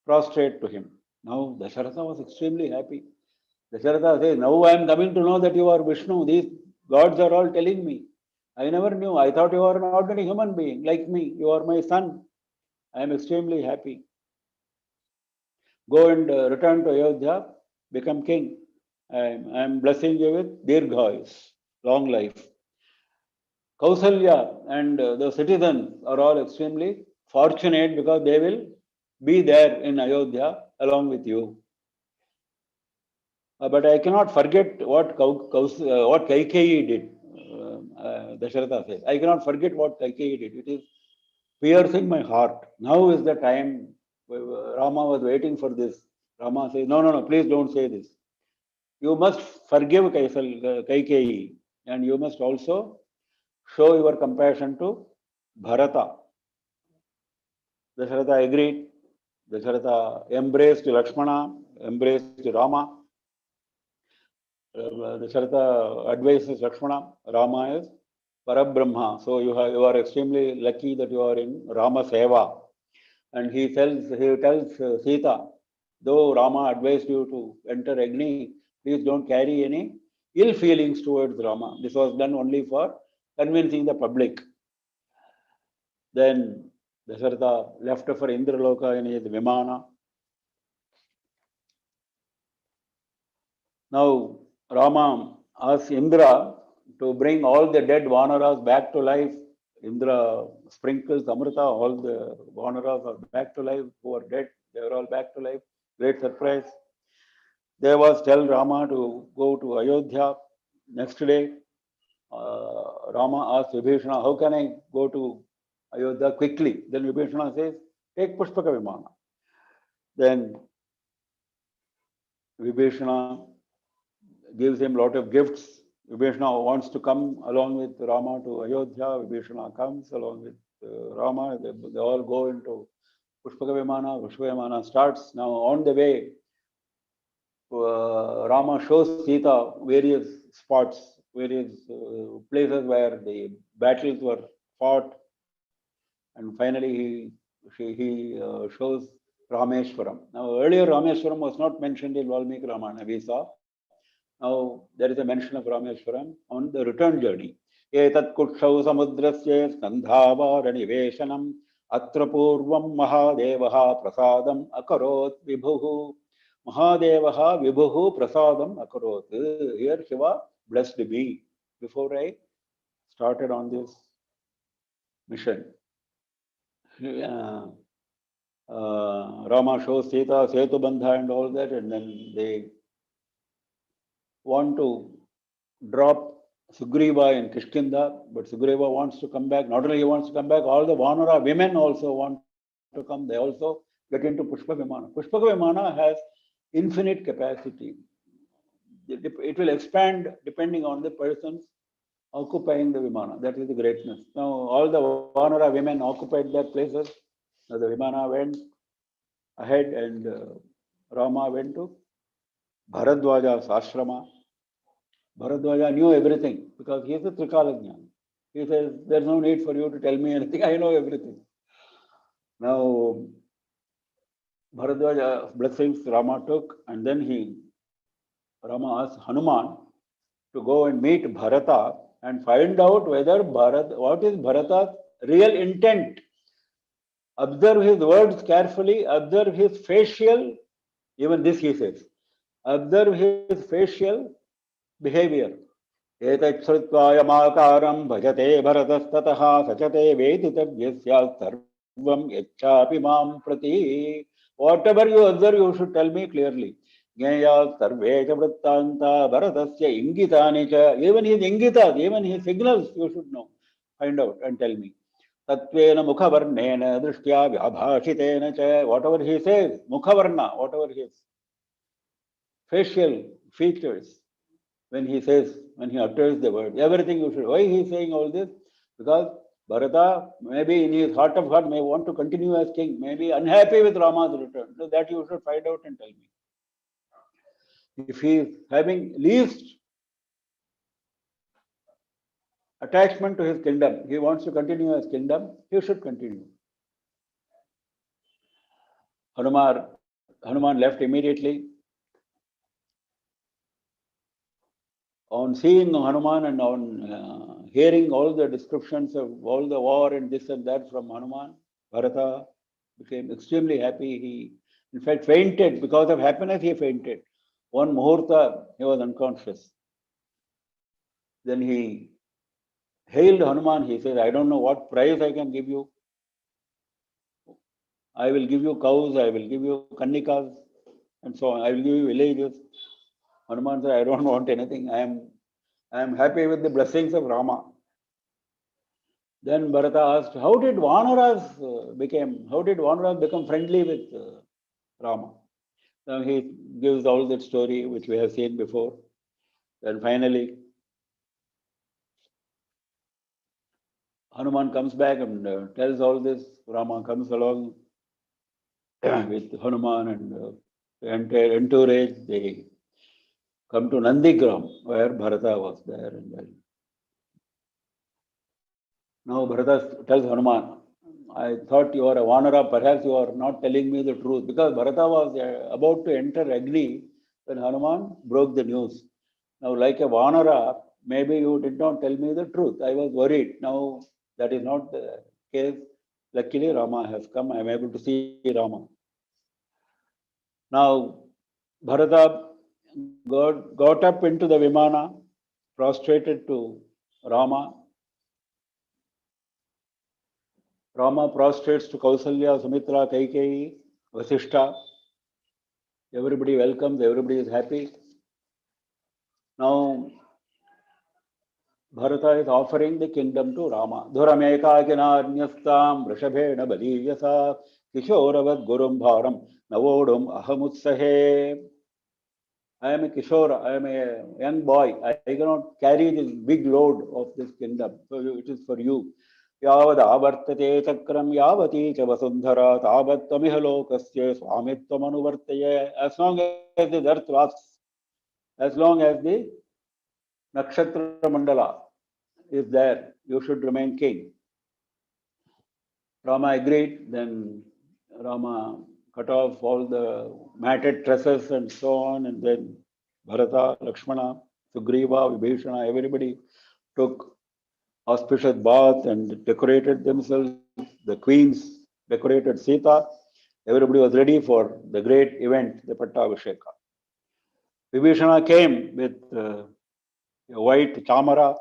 prostrate to him. Now Dasharatha was extremely happy. Dasharatha says, now I am coming to know that you are Vishnu. These gods are all telling me. I never knew. I thought you are an ordinary human being like me. You are my son. I am extremely happy. Go and return to Ayodhya, become king. I am blessing you with Dirghayus, long life. Kausalya and the citizens are all extremely fortunate because they will be there in Ayodhya along with you. But I cannot forget what Kaikeyi did. Dasharatha says, I cannot forget what Kaikeyi did. It is piercing my heart. Now is the time. Rama was waiting for this. Rama says, no, please don't say this. You must forgive Kaikeyi, and you must also show your compassion to Bharata. Dasharatha agreed. Dasharatha embraced Lakshmana, embraced Rama. Dasharatha advises Lakshmana, Rama is Parabrahma. So you are extremely lucky that you are in Rama Seva. And he tells Sita, though Rama advised you to enter Agni, please don't carry any ill feelings towards Rama. This was done only for convincing the public. Then Dasharatha left for Indraloka in his Vimana. Now Rama asks Indra to bring all the dead Vanaras back to life. Indra sprinkles Amrita, all the Vanaras are back to life, who are dead, they are all back to life. Great surprise. Devas tell Rama to go to Ayodhya. Next day, Rama asks Vibhishana, how can I go to Ayodhya quickly. Then Vibhishana says, take Pushpaka Vimana. Then Vibhishana gives him a lot of gifts. Vibhishana wants to come along with Rama to Ayodhya. Vibhishana comes along with Rama. They all go into Pushpaka Vimana. Pushpaka Vimana starts. Now on the way, Rama shows Sita various spots, various places where the battles were fought, and finally he shows Rameshwaram. Now earlier Rameshwaram was not mentioned in Valmiki Ramayana. We saw. Now there is a mention of Rameshwaram on the return journey. Etat kutshau samudrasya skandhava raniveshanam atra purvam mahadevaha prasadam akarot vibhuhu. Mahadevaha vibhuhu prasadam akarot. Here Shiva blessed me before I started on this mission. Rama shows Sita, Setu Bandha and all that, and then they want to drop Sugriva in Kishkinda, but Sugriva wants to come back. Not only he wants to come back, all the Vanara women also want to come. They also get into Pushpaka Vimana. Pushpaka Vimana has infinite capacity. It will expand depending on the persons occupying the Vimana. That is the greatness. Now, all the Vanara women occupied their places. Now, the Vimana went ahead and Rama went to Bharadwaja's ashrama. Bharadwaja knew everything because he is a Trikalajnana. He says, there's no need for you to tell me anything. I know everything. Now, Bharadwaja's blessings Rama took, and then Rama asked Hanuman to go and meet Bharata and find out what is Bharata's real intent. Observe his words carefully, observe his facial, even this he says, observe his facial behavior. Etachrittvayamakaram bhajate bharatastataha sachate veditavyasya sarvam yachchapi mam prati. Whatever you observe, you should tell me clearly. Jnaya sarve cha vrittanta bharatasya ingitani cha. Even his ingitas, even his signals, you should know. Find out and tell me. Tatvena mukhavarnena drishtya vyabhashitena cha. Whatever he says, mukhavarna, whatever his facial features, when he utters the word, everything you should. Why he is saying all this? Because Bharata, maybe in his heart of heart, may want to continue as king, may be unhappy with Rama's return. So that you should find out and tell me. If he is having least attachment to his kingdom, he wants to continue as kingdom, he should continue. Hanuman left immediately. On seeing Hanuman and on hearing all the descriptions of all the war and this and that from Hanuman, Bharata became extremely happy. He, in fact, fainted. Because of happiness, he fainted. One muhurta, he was unconscious. Then he hailed Hanuman. He said, I don't know what price I can give you. I will give you cows, I will give you kannikas, and so on. I will give you villages. Hanuman said, I don't want anything. I am happy with the blessings of Rama. Then Bharata asked, how did Vanaras become friendly with Rama? Now he gives all that story which we have seen before. Then finally, Hanuman comes back and tells all this. Rama comes along with Hanuman and the entire entourage. They come to Nandigram, where Bharata was there. And now Bharata tells Hanuman, I thought you are a Vanara, perhaps you are not telling me the truth. Because Bharata was about to enter Agni when Hanuman broke the news. Now, like a Vanara, maybe you did not tell me the truth. I was worried. Now, that is not the case. Luckily, Rama has come. I am able to see Rama. Now, Bharata got up into the Vimana, prostrated to Rama. Rama prostrates to Kausalya, Sumitra, Kaikeyi, Vasishta. Everybody welcomes, everybody is happy. Now, Bharata is offering the kingdom to Rama. Dhurameka kinarnyastam vrishabhena baliyasa kishoravad gurum bharam navodum ahamutsahe. I am a Kishore, I am a young boy. I cannot carry this big load of this kingdom. So it is for you. Yavad avartate chakram yavati cha vasundhara tavat tamiha lokasya swamitvam anuvartaye. As long as the earth lasts, as long as the nakshatra mandala is there, you should remain king. Rama agreed. Then Rama cut off all the matted tresses and so on, and then Bharata, Lakshmana, Sugriva, Vibhishana, everybody took auspicious bath and decorated themselves. The queens decorated Sita. Everybody was ready for the great event, the Pattabhisheka. Vibhishana came with a white chamara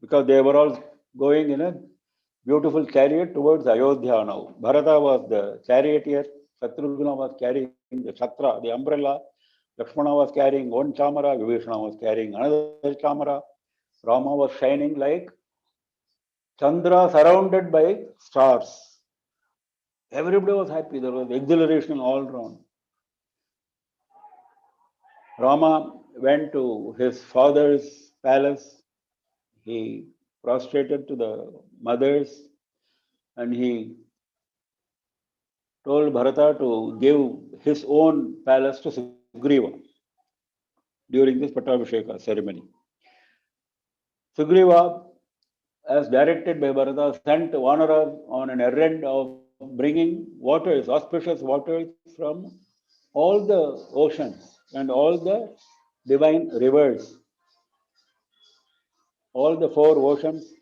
because they were all going in a beautiful chariot towards Ayodhya now. Bharata was the charioteer, Shatrugna was carrying the Chatra, the umbrella, Lakshmana was carrying one chamara, Vibhishana was carrying another chamara. Rama was shining like Chandra surrounded by stars. Everybody was happy. There was exhilaration all around. Rama went to his father's palace. He prostrated to the mothers and he told Bharata to give his own palace to Sugriva during this Pattabhisheka ceremony. Sugriva, as directed by Bharata, sent Vanara on an errand of bringing waters, auspicious waters from all the oceans and all the divine rivers, all the four oceans.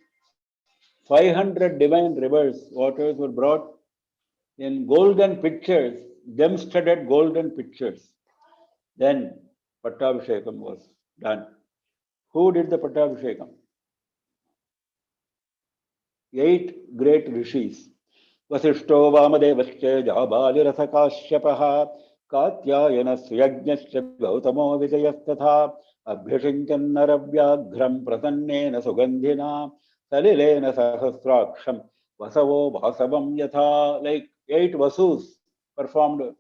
500 divine rivers, waters were brought in golden pitchers, gem-studded golden pitchers. Then Pattabhishekam was done. Who did the Pattabhishekam? 8 great rishis. Vasishto Vamadevascha Jabalirasakashyapaha Katyayana Suyajnasya Gautamo Vijayastatha Abhishinkannaravyaghram Prasannena Sugandhina Salilena Sahasraksham Vasavo Vasavam Yatha. Like 8 Vasus performed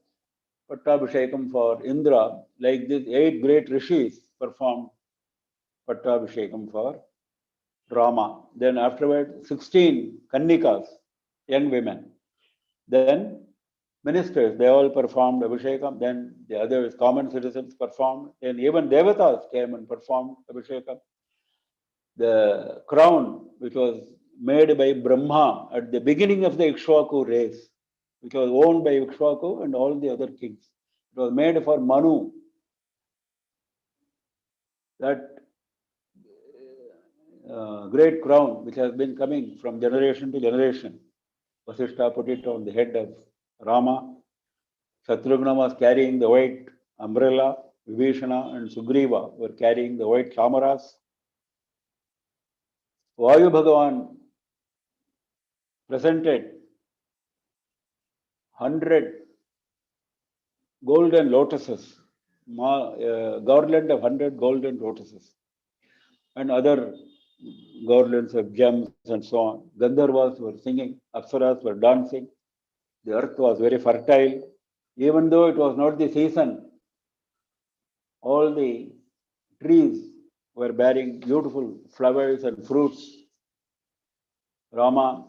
Pattabhishekam for Indra, like these 8 great rishis performed Pattabhishekam for Rama. Then afterward, 16 Kannikas, young women. Then ministers, they all performed Abhishekam. Then the others, common citizens, performed. Then even Devatas came and performed Abhishekam. The crown, which was made by Brahma at the beginning of the Ikshvaku race, which was owned by Ikshvaku and all the other kings. It was made for Manu. That great crown, which has been coming from generation to generation. Vasishta put it on the head of Rama. Shatrugna was carrying the white umbrella. Vibhishana and Sugriva were carrying the white chamaras. Vayu Bhagavan presented 100 golden lotuses, garland of 100 golden lotuses, and other garlands of gems and so on. Gandharvas were singing, Apsaras were dancing. The earth was very fertile. Even though it was not the season, all the trees were bearing beautiful flowers and fruits. Rama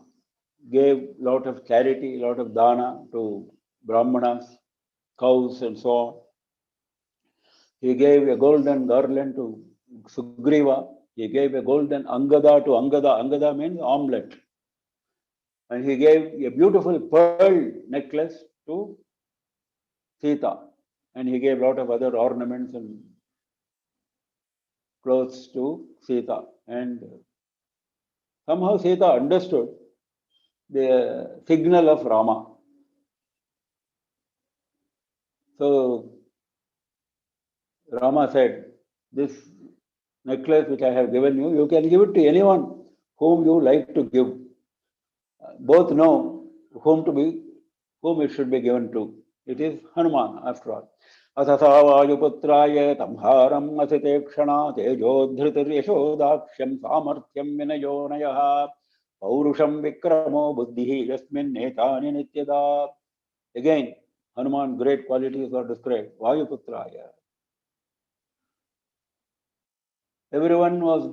gave a lot of charity, a lot of dana to Brahmanas, cows and so on. He gave a golden garland to Sugriva. He gave a golden Angada to Angada. Angada means omelette. And he gave a beautiful pearl necklace to Sita. And he gave a lot of other ornaments and clothes to Sita. And somehow Sita understood the signal of Rama. So Rama said, this necklace which I have given you, you can give it to anyone whom you like to give. Both know whom it should be given to. It is Hanuman after all. Asasa Vajuputraya Tamharam Asite Kshana Tejodhritir Yashodaksham Samarthyam Vinayonayaha Paurusham Vikramo Buddhihi Yasmin Netani Nityada. Again, Hanuman great qualities are described. Vajuputraya. Everyone was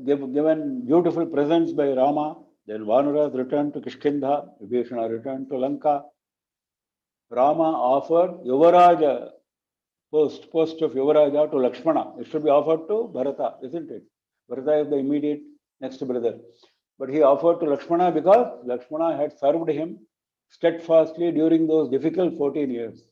given beautiful presents by Rama. Then Vanuras returned to Kishkindha, Vibhishana returned to Lanka. Rama offered Yuvaraja, post of Yuvaraja to Lakshmana. It should be offered to Bharata, isn't it? Bharata is the immediate next brother. But he offered to Lakshmana because Lakshmana had served him steadfastly during those difficult 14 years.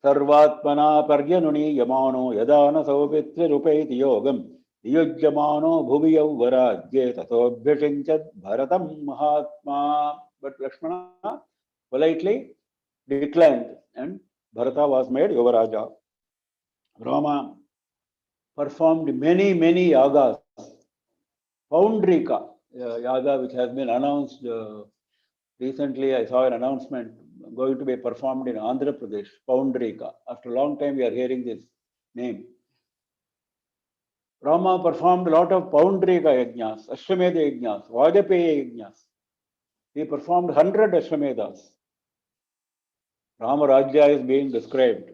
Sarvatmana Paryanuni Yamano Yadana Saupitri Rupaiti Yogam Yujyamano Bhuviyau Varajye Tatobhyashinchad Bharatam Mahatma. But Lakshmana politely declined and Bharata was made Yuvaraja. Rama performed many yagas. Poundrika yaga, which has been announced recently, I saw an announcement going to be performed in Andhra Pradesh, Poundrika. After a long time, we are hearing this name. Rama performed a lot of Poundrika yajnas, Ashwamedha yajnas, Vajapeya yajnas. He performed 100 Ashwamedas. Rama Rajya is being described.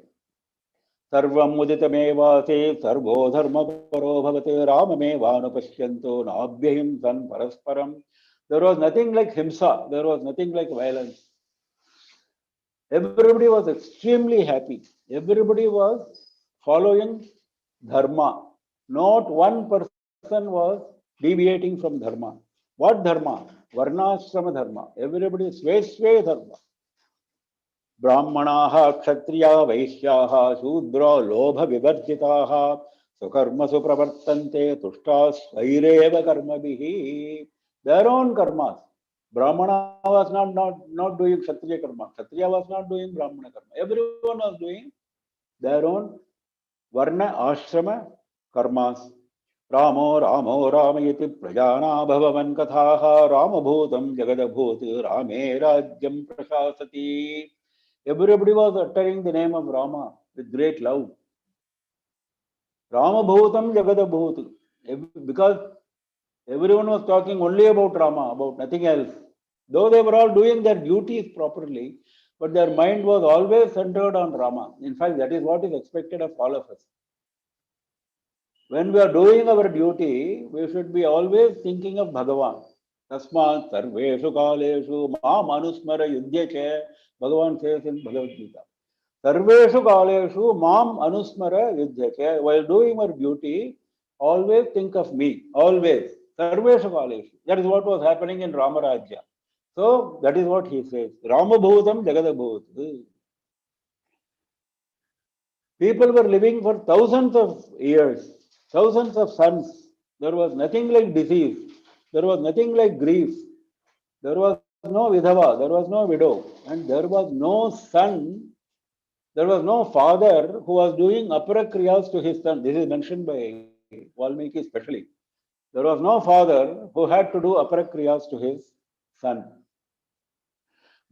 Sarvam Muditamevase Sarvo Dharma Paro Bhavate Ramamevānupashyanto Nābhyahim San Parasparam. There was nothing like himsa, there was nothing like violence. Everybody was extremely happy. Everybody was following dharma. Not one person was deviating from dharma. What dharma? Varnashrama dharma. Everybody Svesve dharma. Brahmanaha, Kshatriya, Vaishyaha, Shudra, Lobha, Vivarjitaha, Sukarma, Supravartante, Tushta, Svaireva Karmabihi. Their own karmas. Brahmana was not doing Kshatriya karma. Kshatriya was not doing Brahmana karma. Everyone was doing their own Varna, Ashrama karmas. Ramo, Ramayati, Prajana, Bhavavan Kathaha, Ramabhutam, Jagadabhuti, Rame, Rajyam, Prashasati. Everybody was uttering the name of Rama with great love. Rama Bhutam Jagadabhuti. Because everyone was talking only about Rama, about nothing else. Though they were all doing their duties properly, but their mind was always centered on Rama. In fact, that is what is expected of all of us. When we are doing our duty, we should be always thinking of Bhagavan. Tasmat sarveshu kaleshu ma manusmara yudhyache. Bhagavan says in Bhagavad Gita. Sarveshu kaleshu mam anusmara yudhyache. While doing our duty, always think of me. Always. Sarveshu kaleshu. That is what was happening in Ramarajya. So that is what he says. Ramabhutam Jagadabhut. People were living for thousands of years, thousands of sons. There was nothing like disease. There was nothing like grief. There was no vidhava. There was no widow. And there was no son. There was no father who was doing aparakriyas to his son. This is mentioned by Valmiki especially. There was no father who had to do aparakriyas to his son.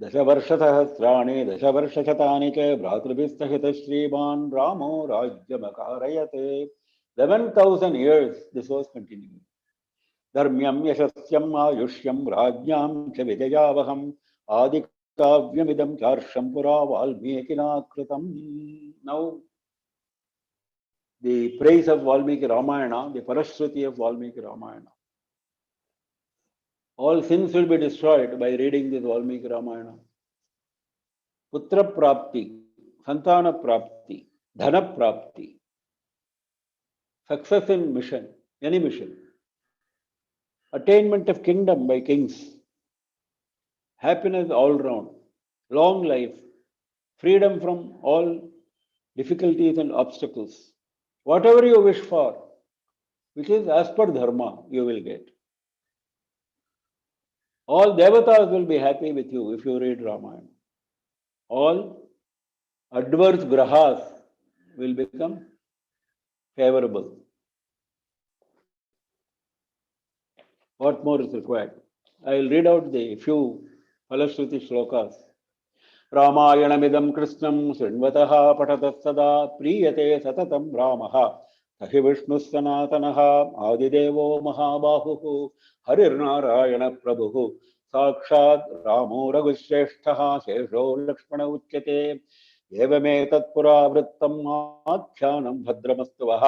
Dashavarshasahasrani, Dashavarshashatani cha Bhratrabhistahita Shriman Ramo Rajyamakarayate. 11,000 years this was continuing. Dharmyam Yashasyam Ayushyam Rajnyam cha Vidayavaham Adikavyamidam Charsham Pura Valmikina Kritam. Now, the praise of Valmiki Ramayana, the Parashruti of Valmiki Ramayana. All sins will be destroyed by reading this Valmiki Ramayana. Putra Prapti, Santana Prapti, Dhana Prapti, success in mission, any mission, attainment of kingdom by kings, happiness all round, long life, freedom from all difficulties and obstacles. Whatever you wish for, which is as per dharma, you will get. All devatas will be happy with you if you read Ramayana. All adverse grahas will become favorable. What more is required? I will read out the few Falashruti shlokas. रामायणमिदं कृष्णं शृण्वतः पठतः सदा प्रीयते सततं रामः स हि विष्णुः सनातनः आदिदेवो महाबाहुः हरिर्नारायणप्रभुः साक्षात् रामो रघुश्रेष्ठः शेषो लक्ष्मण उच्यते एवमेतत्पुरा वृत्तम् आख्यानं भद्रमस्तु वः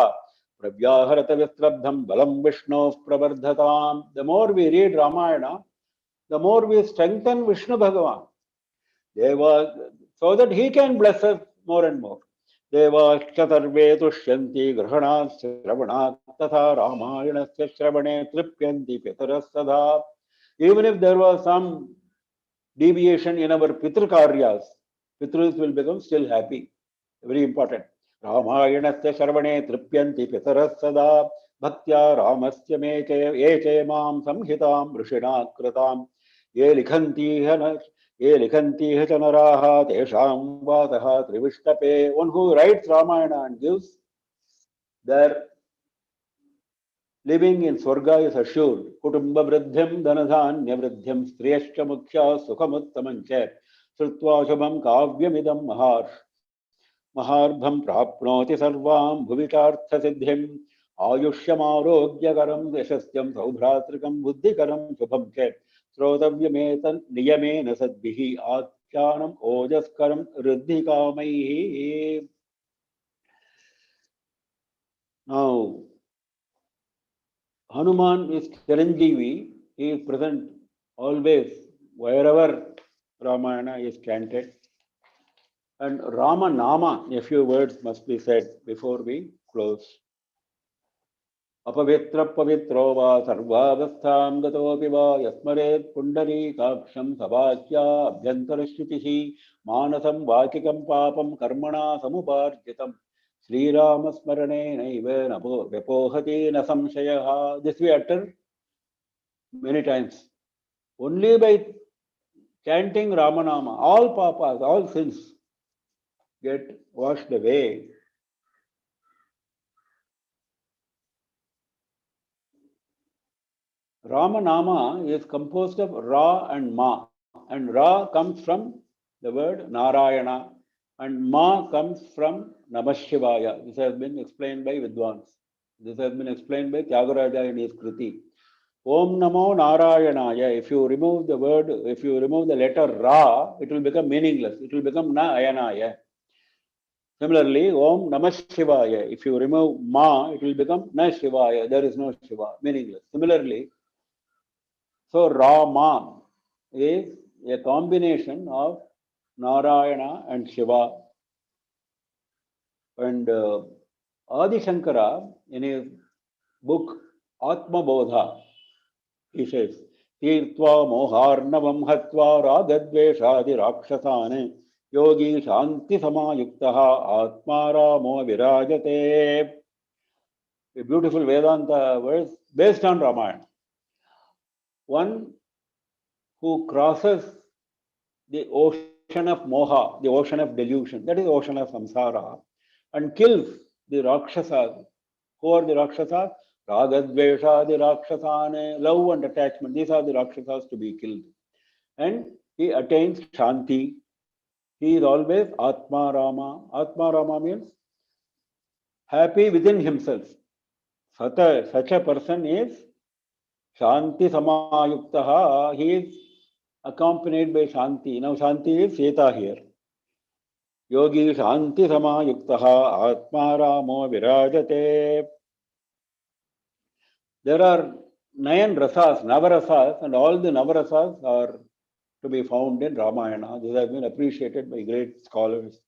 प्रव्याहरत विस्रब्धं बलं विष्णोः प्रवर्धताम्. The more we read Ramayana, the more we strengthen Vishnu Bhagavan. Deva, so that he can bless us more and more. Devascha sarve tushyanti grahanaat shravanat tatha Ramayanasya shravane tripyanti pitaras sadha. Even if there was some deviation in our Pitru Karyas, Pitrus will become still happy. Very important. Ramayanasya shravane tripyanti pitaras sada bhaktya ramasya eke mam samhitam rishina kratam ye likhanti ha chanaraha tesham vataha trivishtape. One who writes Ramayana and gives their living in Swarga is assured. Kutumba vridhyam dhanadhanya vridhyam striyascha mukhya sukhamuttamancha srutva shubham kavyamidam महार्धं प्राप्नोति सर्वां भुविचार्थसिद्धिम् आयुष्यमारोग्यकरं यशस्यं सौभ्रातृकं बुद्धिकरं शुभं च श्रोतव्यमेतन् नियमेन सद्भिः आख्यानम् ओजस्करं ऋद्धिकामैः. Now, Hanuman is Chiranjeevi. He is present always wherever Ramayana is chanted. And Rama Nama, a few words must be said before we close. Apavitra pavitro va sarvavastham gatopi va yasmaret pundarikaksham sabhakya abhyantarashutihi manasam vakikam papam karmana samuparjitam Sri Rama smarane naiva vyapohati na samshayaha. This we utter many times. Only by chanting Ramanama, all papas, all sins get washed away. Ramanama is composed of Ra and Ma, and Ra comes from the word Narayana, and Ma comes from Namah Shivaya. This has been explained by Vidwans. This has been explained by Tyagaraja in his Kriti. Om Namo Narayanaya. If you remove the letter Ra, it will become meaningless. It will become Na Ayanaya. Similarly, Om Namah Shivaya. If you remove Ma, it will become Na Shivaya. There is no Shiva, meaningless. Similarly, so Rama is a combination of Narayana and Shiva. And Adi Shankara, in his book Atma Bodha, he says, Tirtva moharnavam hatva ragadveshadi rakshasane yogi shanti samayuktaha atma ramo virajate. A beautiful Vedanta verse based on Ramayana. One who crosses the ocean of moha, the ocean of delusion, that is the ocean of samsara, and kills the Rakshasas. Who are the Rakshasas? Ragadvesha, the Rakshasane, love and attachment. These are the Rakshasas to be killed. And he attains Shanti. He is always Atma Rama. Atma Rama means happy within himself. Such a person is Shanti Samayuktaha. He is accompanied by Shanti. Now Shanti is Sita here. Yogi Shanti Samayuktaha Atma Ramo Virajate. There are 9 rasas, Navarasas, and all the Navarasas are to be found in Ramayana. This has been appreciated by great scholars.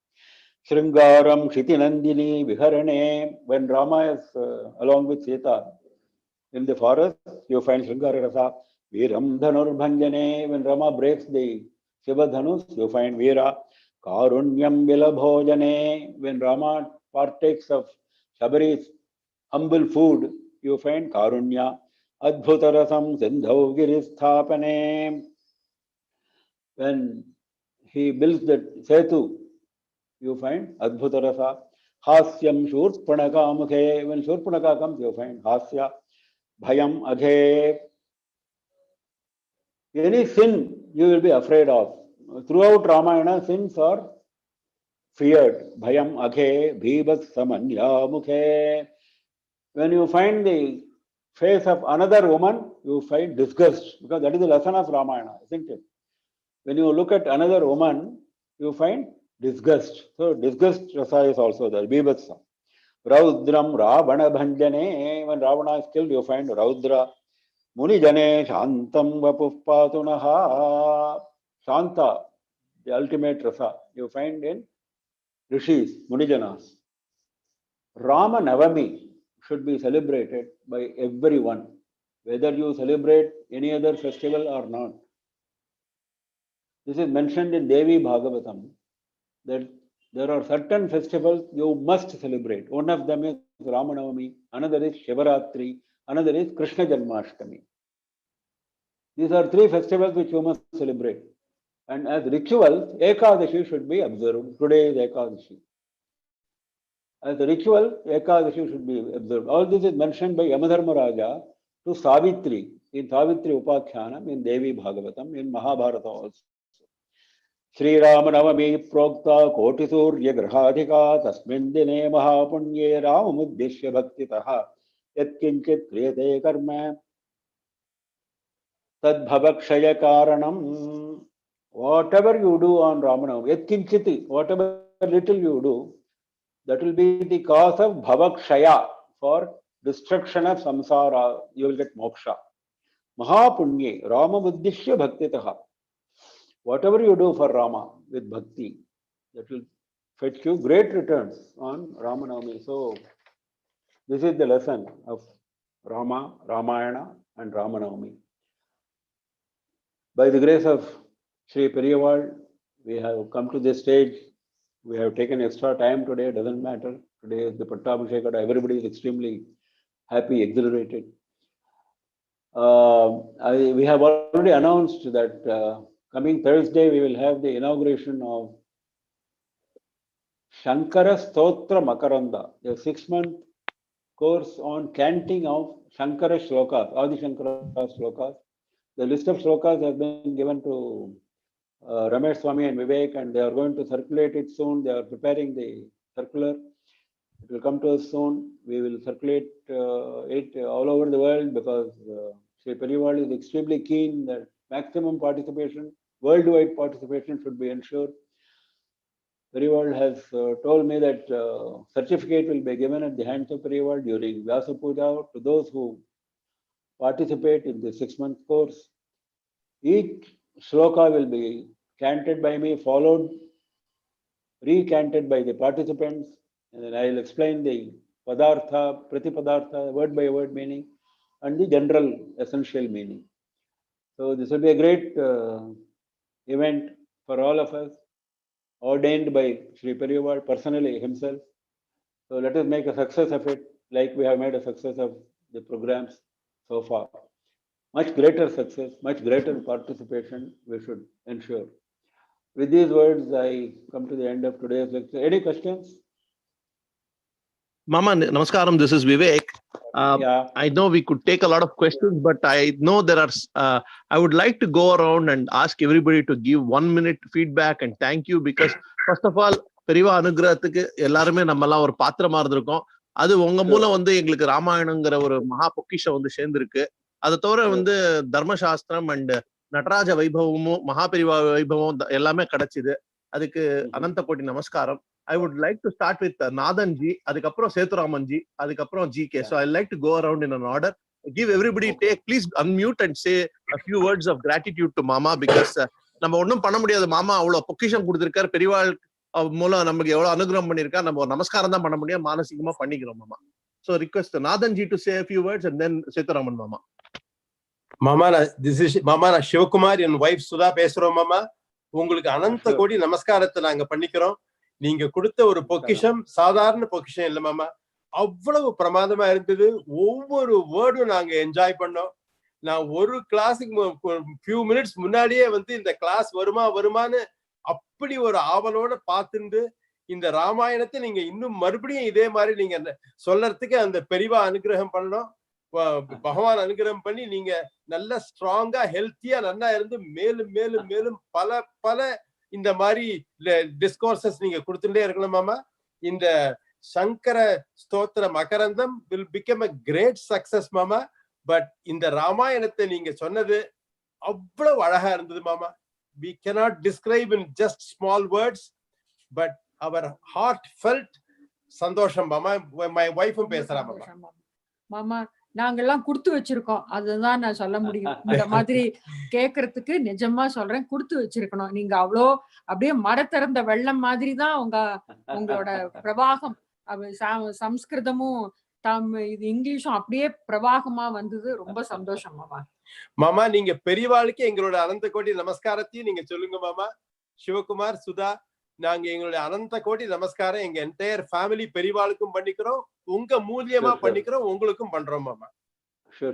Shringaram Shitinandini Viharane. When Rama is along with Sita in the forest, you find Shringara Rasa. Viram Dhanur Bhanjane. When Rama breaks the Shiva Dhanus, you find Veera. Karunyam Vilabhojane. When Rama partakes of Shabari's humble food, you find Karunya. Adbhutarasam Sindhau Giristhapane. When he builds the Setu, you find Adbhutarasa. Hasyam Shurpanaka Mukhe. When Shurpanaka comes, you find Hasya. Bhayam Aghe. Any sin you will be afraid of. throughout Ramayana, sins are feared. Bhayam aghe bhibhatsamanya mukhe. When you find the face of another woman, you find disgust, because that is the lesson of Ramayana, isn't it? When you look at another woman, you find disgust. So disgust rasa is also there, bibhatsa. Raudram Ravana Bhanjane, when Ravana is killed, you find Raudra. Munijane Shantam Vapuppatunaha. Shanta, the ultimate rasa, you find in Rishis, Munijanas. Rama Navami should be celebrated by everyone, whether you celebrate any other festival or not. This is mentioned in Devi Bhagavatam, that there are certain festivals you must celebrate. One of them is Ramanavami, another is Shivaratri, another is Krishna Janmashtami. These are three festivals which you must celebrate. And as rituals, Ekadashi should be observed. Today is Ekadashi. As a ritual, Ekadashi should be observed. All this is mentioned by Yamadharmaraja to Savitri, in Savitri Upakhyanam, in Devi Bhagavatam, in Mahabharata also. Sri Ramanavami Prokta Koti Surya Grahadhika Tasmin Dine Mahapunye Ramamuddishya Bhaktitaha Yat Kinchit Kriyate Karma Tad Bhavakshaya Karanam. Whatever you do on Ramanavami, Yat Kinchiti, whatever little you do, that will be the cause of Bhavakshaya, for destruction of samsara. You will get moksha. Mahapunye Ramamuddishya Bhaktitaha. Whatever you do for Rama with bhakti, that will fetch you great returns on Ramanavami. So, this is the lesson of Rama, Ramayana, and Ramanavami. By the grace of Sri Periyawal, we have come to this stage. We have taken extra time today, doesn't matter. Today is the Pattabhishekada. Everybody is extremely happy, exhilarated. We have already announced that coming Thursday, we will have the inauguration of Shankara Stotra Makaranda, a 6-month course on chanting of Shankara Shlokas, Adi Shankara Shlokas. The list of Shlokas has been given to Ramesh Swami and Vivek, and they are going to circulate it soon. They are preparing the circular. It will come to us soon. We will circulate it all over the world, because Sri Periyawal is extremely keen that maximum participation, worldwide participation should be ensured. Periyawal has told me that certificate will be given at the hands of Periyawal during Vyasa Puja to those who participate in the 6-month course. Each shloka will be chanted by me, followed, recanted by the participants, and then I will explain the padartha, pratipadartha, word by word meaning, and the general essential meaning. So this will be a great event for all of us, ordained by Sri Periyawal personally himself. So let us make a success of it, like we have made a success of the programs so far. Much greater success, much greater participation we should ensure. With these words, I come to the end of today's lecture. Any questions? Mama, namaskaram. This is Vivek. Yeah. I know we could take a lot of questions, but I know there are. I would like to go around and ask everybody to give 1-minute feedback and thank you, because first of all, பெரியவா அனுகிரகத்துக்கு எல்லாருமே நம்ம எல்லாம் ஒரு பாத்திரமா இருந்திருக்கோம். அது உங்க மூலம் வந்து எங்களுக்கு ராமாயணங்கிற ஒரு மகா பொக்கிஷம் வந்து சேர்ந்திருக்கு. அதை தவிர வந்து தர்மசாஸ்திரம் அண்ட் நடராஜ வைபவமும் மகாபெரிவா வைபவம் எல்லாமே கிடைச்சிது. அதுக்கு அனந்த கோடி நமஸ்காரம். I would like to start with Nathan ji, adikaprom Sethuraman ji, adikaprom GK. So I like to go around in an order. Give everybody please unmute and say a few words of gratitude to Mama, because நம்ம ஒண்ணும் பண்ண முடியாது. மாமா அவ்வளவு பொக்கிஷம் கொடுத்திருக்காரு. பெரியவாள் மூலம் நமக்கு எவ்வளவு அனுகிரகம் பண்ணிருக்கா. நம்ம நமஸ்காரம் தான் பண்ண முடியும், மானசீகமா பண்ணிக்கிறோம் மாமா. So request Nathan ji to say a few words and then Sethuraman Mama. Mama, this is Mama Shivakumar and wife Sudha பேசுறோம் மாமா. உங்களுக்கு அனந்த கோடி நமஸ்காரத்தை நாங்க பண்ணிக்கிறோம். நீங்க கொடுத்த ஒரு பொக்கிஷம் சாதாரண பொக்கிஷம் இல்ல மாமா, அவ்வளவு பிரமாதமா இருந்தது. ஒவ்வொரு வேர்டும் நாங்க என்ஜாய் பண்ணோம். நான் ஒரு கிளாஸுக்கு ஃபியூ மினிட்ஸ் முன்னாடியே வந்து இந்த கிளாஸ் வருமான்னு அப்படி ஒரு ஆவலோட பார்த்துட்டு, இந்த ராமாயணத்தை நீங்க இன்னும் மறுபடியும் இதே மாதிரி நீங்க சொல்லறதுக்கு அந்த பெரியவா அனுகிரகம் பண்ணணும். பகவான் அனுகிரகம் பண்ணி நீங்க நல்ல ஸ்ட்ராங்கா ஹெல்த்தியா நல்லா இருந்து மேலும் மேலும் மேலும் பல பல இந்த மாதிரி டிஸ்கோர்சஸ் நீங்க கொடுத்துட்டே இருக்கணும் மாமா. இந்த சங்கர ஸ்தோத்திர மகரந்தம் will become a great success மாமா. பட் இந்த ராமாயணத்தை நீங்க சொன்னது அவ்வளவு அழகா இருந்தது மாமா. We cannot describe in just small words, but our heart felt சந்தோஷம் மாமா. my wife பேசுறா மாமா. மாமா நாங்கெல்லாம் கொடுத்து வச்சிருக்கோம், அதுதான் நான் சொல்ல முடியும். இந்த மாதிரி கேக்குறதுக்கு நிஜமா சொல்றேன், கொடுத்து வச்சிருக்கணும். நீங்க அவ்வளோ அப்படியே மரத்திறந்த வெள்ளம் மாதிரி தான் உங்களோட பிரவாகம். சம்ஸ்கிருதமும் இது இங்கிலீஷும் அப்படியே பிரவாகமா வந்தது. ரொம்ப சந்தோஷம் மாமா. மாமா நீங்க பெரியவாளுக்கு எங்களோட அனந்த கோடி நமஸ்காரத்தையும் நீங்க சொல்லுங்க மாமா. சிவகுமார், சுதா, நாங்க எங்களுடைய அனந்த கோடி நமஸ்காரம் எங்க என்டையர் ஃபேமிலி பெரியவாளுக்கும் பண்ணிக்கிறோம், உங்க மூலியமா பண்ணிக்கிறோம், உங்களுக்கும் பண்றோம் மாமா. Sure.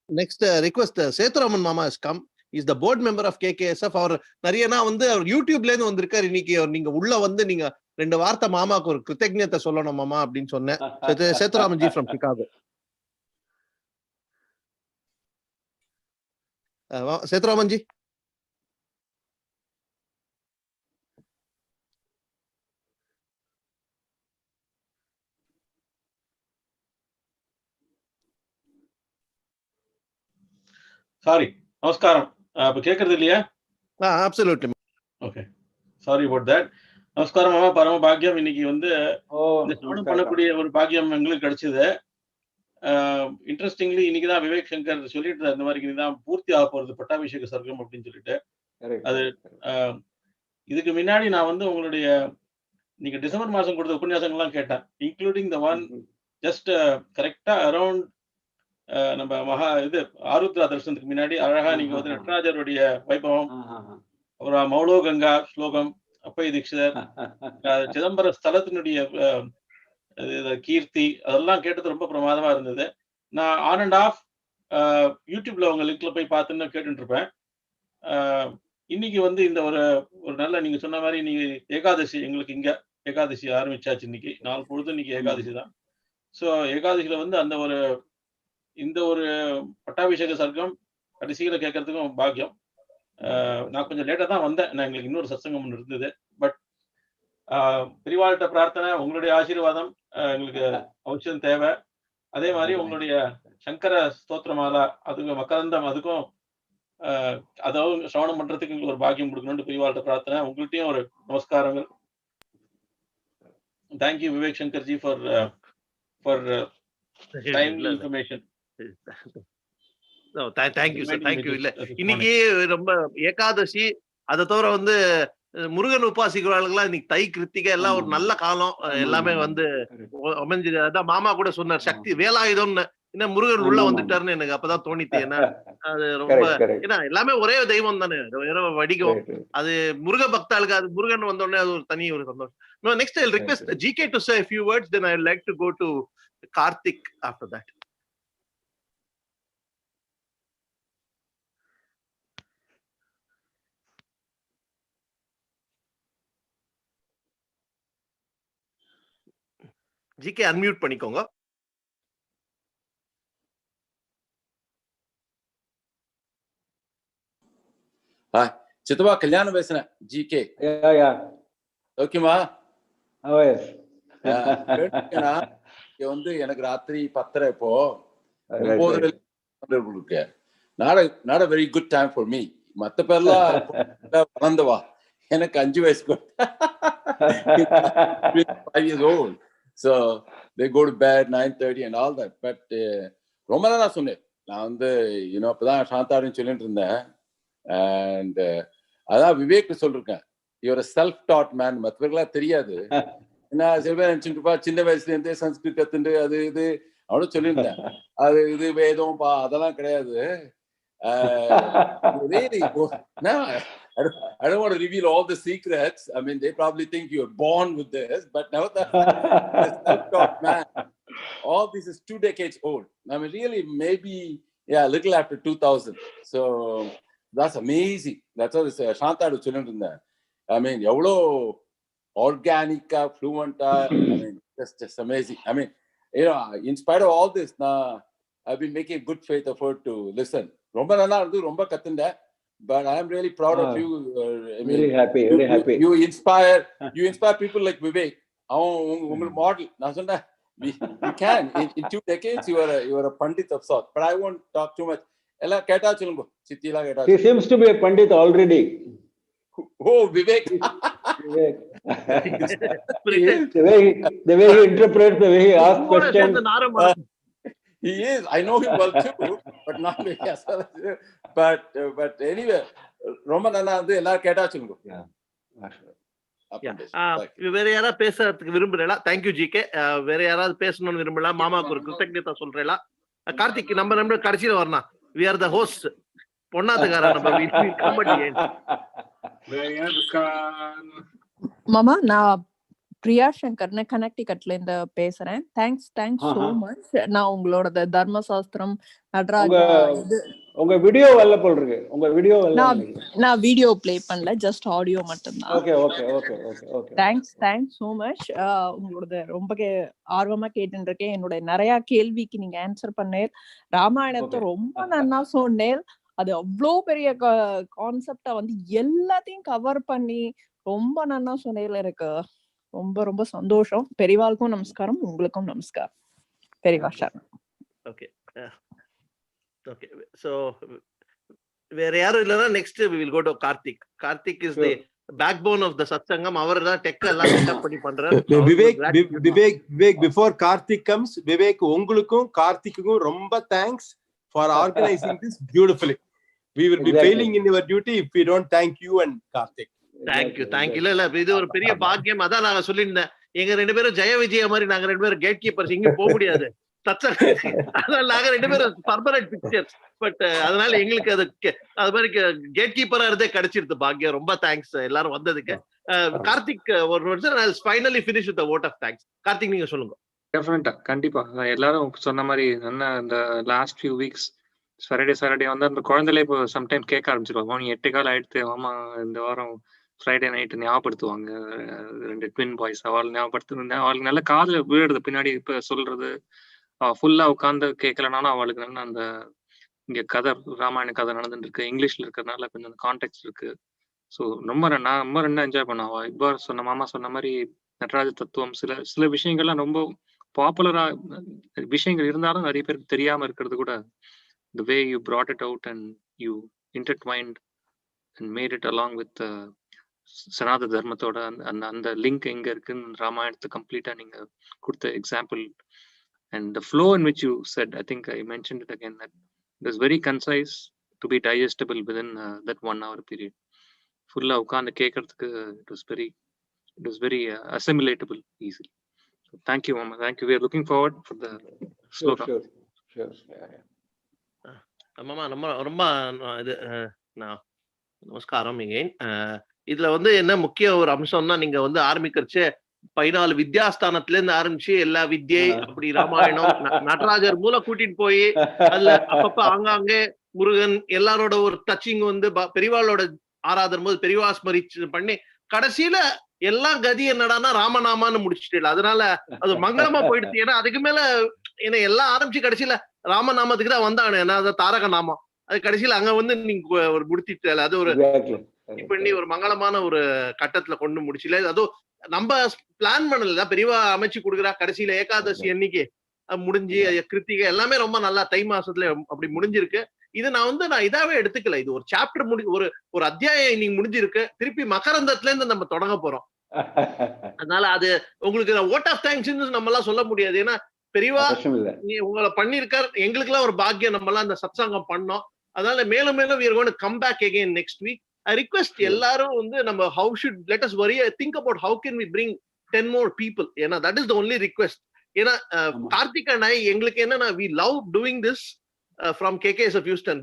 Next request Sethuraman Mama has come. He is the board member of KKSF. அவர் நிறையனா வந்து அவர் யூடியூப்ல இருந்து வந்திருக்காரு. இன்னைக்கு நீங்க உள்ள வந்து நீங்க 2 வார்த்தை மாமாக்கு ஒரு கிருத்தஜ்ஞத்தை சொல்லணும் மாமா அப்படின்னு சொன்னேன். Sethuraman ji from Chicago. Sethuraman ji. Sorry, நமஸ்காரம். இப்ப கேக்குறது இல்லையா? Absolutely. Okay, sorry about that. நமஸ்காரம் மாமா, பரம பாக்கியம். இன்னைக்கு வந்து இந்த ஸ்நானம் பண்ணக்கூடிய ஒரு பாக்கியம் எங்களுக்கு கிடைச்சது. இன்ட்ரெஸ்டிங்லி இன்னைக்கு தான் விவேக் சங்கர் சொல்லிட்டு இந்த மாதிரி தான் பூர்த்தி ஆக போறது பட்டாபிஷேக சர்க்கம் அப்படின்னு சொல்லிட்டு. அது இதுக்கு முன்னாடி நான் வந்து உங்களுடைய நீங்க டிசம்பர் மாசம் கொடுத்த உபன்யாசங்கள்லாம் கேட்டேன், இன்க்ளூடிங் த ஒன் ஜஸ்ட் கரெக்டா அரௌண்ட் நம்ம ஆருத்ரா தர்சனத்துக்கு முன்னாடி அழகா நீங்க வந்து நடராஜருடைய வைபவம், அப்புறம் மௌலோ கங்கா ஸ்லோகம், அப்பை தீட்சிதர், சிதம்பர ஸ்தலத்தினுடைய கீர்த்தி, அதெல்லாம் கேட்டது ரொம்ப பிரமாதமா இருந்தது. நான் ஆன் அண்ட் ஆஃப் யூடியூப்ல உங்க லிங்க்ல போய் பார்த்துன்னு கேட்டுட்டு இருப்பேன். இன்னைக்கு வந்து இந்த ஒரு நல்ல நீங்க சொன்ன மாதிரி நீங்க ஏகாதசி, எங்களுக்கு இங்க ஏகாதசி ஆரம்பிச்சாச்சு. இன்னைக்கு நாள் பொழுது இன்னைக்கு ஏகாதசி தான். ஸோ ஏகாதசியில வந்து அந்த இந்த ஒரு பட்டாபிஷேக சர்க்கம் கடைசியில கேட்கறதுக்கும் பாக்கியம். நான் கொஞ்சம் லேட்டா தான் வந்தேன், நான் எங்களுக்கு இன்னொரு சத்சங்கம் ஒன்று இருந்தது. பட் பெரியவாழ்கிட்ட பிரார்த்தனை, உங்களுடைய ஆசீர்வாதம் எங்களுக்கு அவசியம் தேவை. அதே மாதிரி உங்களுடைய சங்கர ஸ்தோத்திரமாலா, அதுக்கு மகரந்தம், அதுக்கும் அதாவது சிரவணம் பண்றதுக்கு எங்களுக்கு ஒரு பாக்கியம் கொடுக்கணும்னு பெரியவாழ்கிட்ட பிரார்த்தனை. உங்கள்கிட்டயும் ஒரு நமஸ்காரங்கள். Thank you Vivek Shankar G for timely information. Thank you sir, thank you. இல்ல இன்னைக்கு ரொம்ப ஏகாதசி, அதை தவிர வந்து முருகன் உபாசிக்கிறவர்களுக்கெல்லாம் இன்னைக்கு தை கிருத்திகை எல்லாம் ஒரு நல்ல காலம், எல்லாமே வந்து அமைஞ்சு. அதான் மாமா கூட சொன்னார், சக்தி வேலாயுதம்னு. என்ன முருகன் உள்ள வந்துட்டாருன்னு எனக்கு அப்பதான் தோணித்து. ஏன்னா அது ரொம்ப, ஏன்னா எல்லாமே ஒரே தெய்வம் தானே, வேற வடிகம். அது முருக பக்தாளுக்கு அது முருகன் வந்தோடனே அது ஒரு தனி ஒரு சந்தோஷம். Next I request GK to say a few words, then I would like to go to Karthik after that. GK unmute பண்ணிக்கோங்க. ஹாய் சித்தப்பா, கல்யாணம் பேசுறேன். GK. ஓகேமா? இங்க வந்து எனக்கு ராத்திரி 10:30 இப்போ 9 not a very good time for me. மத்த பேர்லாம் வளர்ந்தவா, எனக்கு 5 வயசு 5 years old. So they go to bed 9:30 and all that. But ரொம்ப நான் சொன்னேன், நான் வந்து அப்பதான் சாந்தாடின்னு சொல்லிட்டு இருந்தேன். அண்ட் அதான் விவேக் சொல்லிருக்கேன், இவர் செல்ஃப் டாட் மேன். மற்ற பேருக்குலாம் தெரியாது. ஏன்னா சில பேர் நினைச்சுட்டுப்பா சின்ன வயசுல இருந்தே சன்ஸ்கிருத் கத்துண்டு அது இது அவனு சொல்லியிருந்தேன். அது இது வேதம் அதெல்லாம் கிடையாது. Really, no, I don't want to reveal all the secrets. I mean, they probably think you're born with this, but nevertheless, self-taught man. All this is 2 decades old. I mean, really, maybe, yeah, a little after 2000. So that's amazing. That's what Shanta was telling me. I mean, evlo organic, fluent. I mean, just amazing. I mean, you know, in spite of all this, I've been making good faith effort to listen. Romba nalla irundhu, romba kathunda, but I am really proud of you. I mean, very happy. You inspire people like Vivek. Ungal model. Na sonna, you can. In 2 decades, you are a pandit of sorts. But I won't talk too much. Ella keta chulungo. Chittila keta. He seems to be a pandit already. Oh, Vivek. Vivek. the way he interprets, the way he asks questions. He is. I know him well too, but not very as well. But anyway, Roman Anna வந்து எல்லாரும் கேட்டா சொல்லுங்க. வேற யாராவது பேசுறதுக்கு விரும்புறீங்களா? Thank you GK. வேற யாராவது பேசணும்னு விரும்பலாம்? மாமாவுக்கு ஒரு கிருத்தஜ்ஞதா சொல்றீங்களா? கார்த்திக் நம்ம கடைசியில வரணும். We are the host. பொன்னாத்துக்காரா நம்ம காமெடி. மாமா, நான் பிரியா சங்கர்னு கனெக்டிகட்ல இருந்து பேசுறேன். Thanks so much. நான் உங்களோட தர்ம சாஸ்திரம் நடராஜா உங்க வீடியோ வரல போல இருக்கு. உங்க வீடியோ வரல. நான் வீடியோ ப்ளே பண்ணல, ஜஸ்ட் ஆடியோ மட்டும் தான். ஓகே. Thanks so much. உங்களோட ரொம்ப ஆர்வமா கேட்டுட்டு இருக்கேன். என்னோட நிறைய கேள்விக்கு நீங்க ஆன்சர் பண்ணேன். ராமாயணத்தை ரொம்ப நன்னா சொன்னேன். அது அவ்வளோ பெரிய கான்செப்டா வந்து எல்லாத்தையும் கவர் பண்ணி ரொம்ப நன்னா சொன்னேன். எனக்கு ரொம்ப ரொம்ப சந்தோஷம். பெரியவாளுக்கும் நமஸ்காரம், உங்களுக்கும் நமஸ்காரம். பெரியவா சரணம். ஓகே. சோ வேற யாரும் இல்லனா next we will go to Karthik. Karthik is the backbone of the satsangam. அவர் தான் டெக் எல்லாம் செட்டப் பண்ணி பண்றாரு. Vivek before Karthik comes, Vivek உங்களுக்கும் கார்த்திக்குக்கும் ரொம்ப thanks for organizing this beautifully. We will be failing in your duty if we don't thank you and Karthik. Thank you. இல்ல இது ஒரு பெரிய பாக்கியம். அதான் நாங்க சொல்லியிருந்தேன், எங்க 2 பேரும் ஜெய விஜய மாதிரி நாங்க 2 பேரும் கேட் கீப்பர்ஸ், இங்க போக முடியாது. அதனால நாங்க 2 பேரும் பர்மனன்ட் பிக்சர்ஸ். பட் அதனால எங்களுக்கு அது மாதிரி கேட் கீப்பரா இருந்தே கிடைச்சிருது பாக்கியம். ரொம்ப தேங்க்ஸ் எல்லாரும் வந்ததுக்கு. கார்த்திக் ஒரு நிமிஷம், finally finish with vote of thanks. Karthik நீங்க சொல்லுங்க. டெஃபினட்டா, கண்டிப்பா. எல்லாரும் சொன்ன மாதிரி இந்த லாஸ்ட் ஃபியூ வீக்ஸ் சாட்டர்டே வந்து அந்த குழந்தையில இப்போ சம்டைம் கேட்க ஆரம்பிச்சிருவாங்க. நீ 8 கால் ஆயிடுத்து, ஆமா இந்த வாரம் ஃப்ரைடே நைட்டு ஞாபகப்படுத்துவாங்க. 2 ட்வின் பாய்ஸ் அவள் ஞாபகப்படுத்திருந்தேன். அவளுக்கு நல்ல காதுல விழுறது பின்னாடி இப்ப சொல்றது. ஃபுல்லா உட்காந்து கேட்கலனாலும் அவளுக்கு நல்ல அந்த இங்க கதை, ராமாயண கதை நடந்துட்டு இருக்கு, இங்கிலீஷ்ல இருக்கிறதுனால கொஞ்சம் அந்த கான்டெக்ட் இருக்கு. ஸோ நான் ரொம்ப என்ஜாய் பண்ணுவா. இப்போ மாமா சொன்ன மாதிரி நடராஜ தத்துவம், சில விஷயங்கள்லாம் ரொம்ப பாப்புலரா விஷயங்கள் இருந்தாலும் நிறைய பேருக்கு தெரியாம இருக்கிறது கூட, the way you brought it out and you intertwined and made it along with சனாத தர்மத்தோட அந்த லிங்க் எங்க இருக்குன்னு ராமாயணத்தை கம்ப்ளீட்டா நீங்க கொடுத்த example and the flow in which you said, I think I mentioned it again, that it was very concise to be digestible within that 1 hour period. Fulla ukand kekradhukku it was very assimilatable easily. So thank you mama, thank you. We are looking forward for the slogan. Sure. மாமா ரொம்ப இது நமஸ்காரம். again இதுல வந்து என்ன முக்கிய ஒரு அம்சம்னா, நீங்க வந்து ஆரம்பிக்கிறச்சே 14 வித்யாஸ்தானத்துல இருந்து ஆரம்பிச்சு எல்லா வித்யை அப்படி ராமாயணம் நடராஜர் மூலம் கூட்டிட்டு போய் அதுல அப்பப்ப ஆங்காங்கே முருகன் எல்லாரோட ஒரு டச்சிங் வந்து பெரியவாளோட ஆராதன போது பெரியவா ஸ்மரிச்சு பண்ணி கடைசியில எல்லா கதி என்னடானா ராமநாமான்னு முடிச்சுட்டு, அதனால அது மங்களமா போயிடுச்சு. ஏன்னா அதுக்கு மேல ஏன்னா எல்லாம் ஆரம்பிச்சு கடைசியில ராமநாமத்துக்கு தான் வந்தானு, ஏன்னா அது தாரக நாமம். அது கடைசியில அங்க வந்து நீங்க ஒரு முடிச்சிட்டு அது ஒரு பண்ணி ஒரு மங்களமான ஒரு கட்டத்துல கொண்டு முடிச்சுல. அதுவும் நம்ம பிளான் பண்ணல, பெரியவா அமைச்சு கொடுக்குறா. கடைசியில ஏகாதசி அன்னைக்கு முடிஞ்சு கிருத்திகை எல்லாமே ரொம்ப நல்லா தை மாசத்துல அப்படி முடிஞ்சிருக்கு. இது நான் இதாவே எடுத்துக்கல. இது ஒரு சாப்டர் ஒரு அத்தியாயம் இன்னைக்கு முடிஞ்சிருக்கு. திருப்பி மகரந்தத்துல இருந்து நம்ம தொடங்க போறோம். அதனால அது உங்களுக்கு வோட் ஆஃப் தேங்க்ஸ் நம்ம எல்லாம் சொல்ல முடியாது. ஏன்னா பெரியவா உங்களை பண்ணிருக்காரு, எங்களுக்கு எல்லாம் ஒரு பாக்கியம். நம்ம எல்லாம் அந்த சத்சங்கம் பண்ணோம். அதனால மேலும் we are going to come back again next week. I request எல்லாரும் வந்து நம்ம how should let us worry think about how can we bring 10 more people. ஏன்னா that is the only request. ஏன்னா கார்த்திக் and I எங்களுக்கு என்னன்னா we love doing this from KKS of Houston.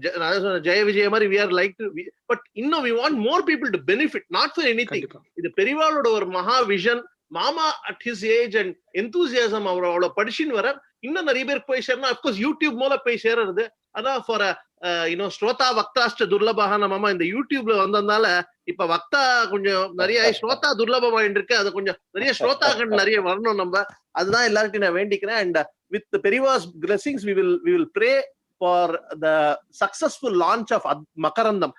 ஜெய விஜய மாதிரி we are like to but இன்னும் we want more people to benefit, not for anything. இது பெரியவாளோட ஒரு மகா விஷன். மாமா at his age and enthusiasm அவரோட படிச்சுன்னு வர இன்னும் நிறைய பேர் போய் சேரணும். அப்கோர்ஸ் யூடியூப் மூலம் போய் சேருறது. அதான் ஃபார் ஸ்ரோதா வக்தாஷ்ட துர்லபான மாமா இந்த யூடியூப்ல வந்ததுனால இப்ப வக்தா கொஞ்சம் நிறைய ஸ்ரோதா துர்லபமாயிட்டு இருக்கு. அது கொஞ்சம் நிறைய ஸ்ரோதாக்கள் நிறைய வரணும் நம்ம. அதுதான் எல்லாருக்கும் நான் வேண்டிக்கிறேன். And with the Periva's blessings, we will pray for the successful launch of Makarandam.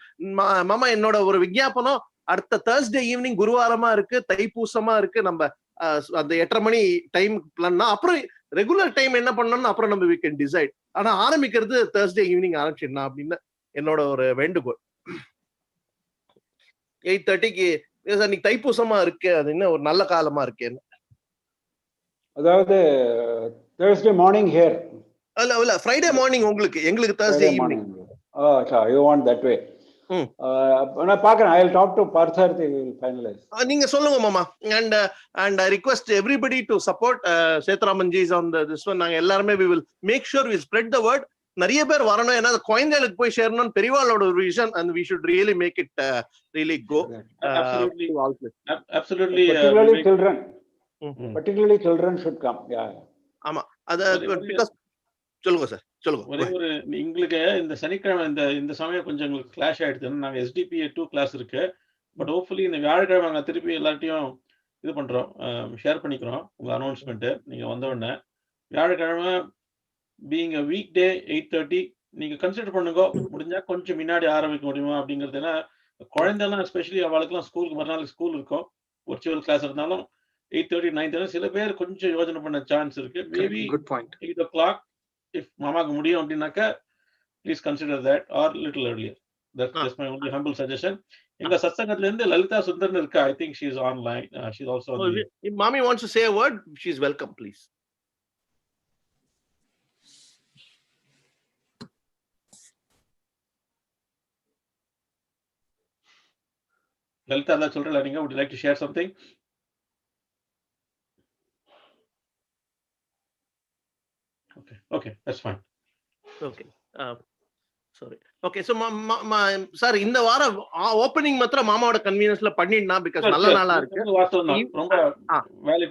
Mama, என்னோட ஒரு விஞ்ஞாபனம், அடுத்த Thursday evening குருவாரமா இருக்கு, தைப்பூசமா இருக்கு. நம்ம அந்த 8:30 மணி டைம் பிளான்னா அப்புறம் ரெகுலர் டைம் என்ன பண்ணணும்னு அப்புறம் நம்ம we can decide. ஆனா ஆரம்பிக்கிறது Thursday ஈவினிங் ஆரம்பிச்சிடலாம் அப்படின்னு என்னோட ஒரு வேண்டுகோள். 8:30க்கு இன்னைக்கு தைப்பூசமா இருக்கு, அது இன்னும் ஒரு நல்ல காலமா இருக்கு. அதாவது Thursday morning here. இல்ல Friday morning உங்களுக்கு, எங்களுக்கு Thursday evening. You want that way. நான் பாக்குறேன். I'll talk to Partharthi, we will finalize. நீங்க சொல்லுங்க மாமா. And I request everybody to support Sethuraman ji is on this one. நாங்க எல்லாரும் we will make sure we spread the word. நிறைய பேர் வரணும், ஏன்னா குழந்தைகளுக்கு போய் சேரணும் பெரியவாளோட ஒரு vision, and we should really make it really go. Absolutely. Particularly children should come. Yeah. ஆமா, அது because சொல்லுங்க சார், சொல்லுங்க. ஒரு எங்களுக்கு இந்த சனிக்கிழமை இந்த சமயம் கொஞ்சம் எங்களுக்கு கிளாஷ் ஆயிடுது. நாங்க SDPA 2 கிளாஸ் இருக்கு. பட் ஹோப்ஃபுல்லி இந்த வியாழக்கிழமை நாங்க திருப்பி எல்லார்ட்டையும் இது பண்றோம், ஷேர் பண்ணிக்கிறோம் உங்க அனௌன்ஸ்மெண்ட். நீங்க வந்த உடனே வியாழக்கிழமை பீயிங் a weekday 8:30 நீங்க கன்சிடர் பண்ணுங்க. முடிஞ்சா கொஞ்சம் முன்னாடி ஆரம்பிக்க முடியுமா அப்படிங்கிறது. ஏன்னா குழந்தைலாம் எஸ்பெஷலி அவளுக்குலாம் ஸ்கூலுக்கு மறுநாள் ஸ்கூல் இருக்கும், ஒர்ச்சுவல் கிளாஸ் இருந்தாலும் 8:30 9:30 சில பேர் கொஞ்சம் யோசனை பண்ண சான்ஸ் இருக்கு. மேபி 8 o'clock if மாமாக்கு முடியும் அப்படின்னாக்கா please consider that, or little earlier. That's just my only humble suggestion. எங்க சத்சங்கத்துல இருந்து லலிதா சுந்தரன் இருக்கா. I think she is online. She's also on the... If mommy wants to say a word, she's welcome, please. Lalitha தான் சொல்றல, நீங்க would you like to share something? Okay, that's fine. Okay. Sorry. Okay, so sir, இந்த வாரம் opening மாத்திரம் மாமாவோட கன்வீனியன்ஸ்ல பண்ணிடலாம், because நல்ல நாளா இருக்கு.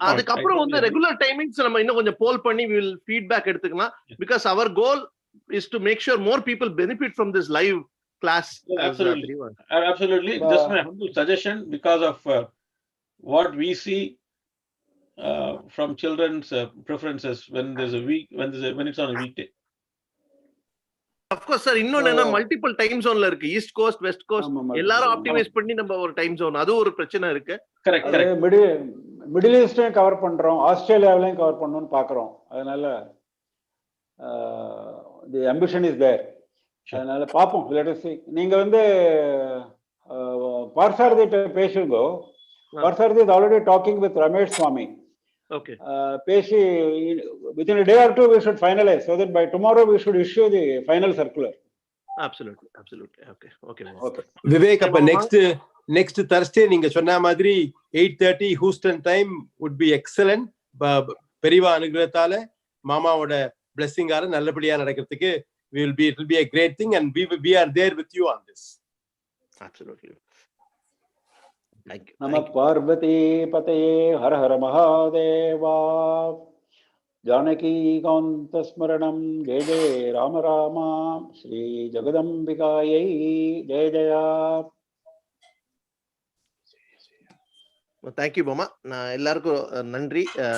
அதுக்கப்புறம் வந்து ரெகுலர் டைமிங்ஸ் நம்ம இன்னும் கொஞ்சம் போல் பண்ணி we will feedback எடுத்துக்கலாம், because our goal is to make sure more people benefit from this live class. Absolutely. Just my humble suggestion, because of what we see from children's preferences when it's on a weekday. Of course sir, இன்னொன்னு என்ன, multiple time ஜோன்ல இருக்கு, east cost west coast எல்லாரும் optimise பண்ணி நம்ம ஒரு time zone, அது ஒரு பிரச்சனை இருக்கு. கரெக்ட். மிடில் ஈஸ்டையும் கவர் பண்றோம், ஆஸ்திரேலியாவிலையும் கவர் பண்ணணும்னு பாக்குறோம். அதனால தி அம்பிஷன் இஸ் தேர். அதனால பாப்போம், லெட் அஸ் see. நீங்க வந்து பார்சாரதிட்ட பேசுங்க. Partharthi is already talking with Ramesh Swami. Okay. Peshi, within a day or two we should finalize, so that by tomorrow we should issue the final circular. Absolutely. Okay. Vivek, அப்ப next Thursday நீங்க சொன்ன மாதிரி 8:30 Houston time would be excellent. பெரியவா அனுகிரகத்தால மாமாவோட blessing-ஆல நல்லபடியா நடக்கிறதுக்கு it will be a great thing, and we are there with you on this. Absolutely. Namah Parvati Pataye Har Har Mahadeva. Janaki Kanta Smaranam Jai Jai Rama Rama. Shri Jagadambikaye Jai Jaya. Thank you Mama. நான் எல்லாருக்கும் நன்றி.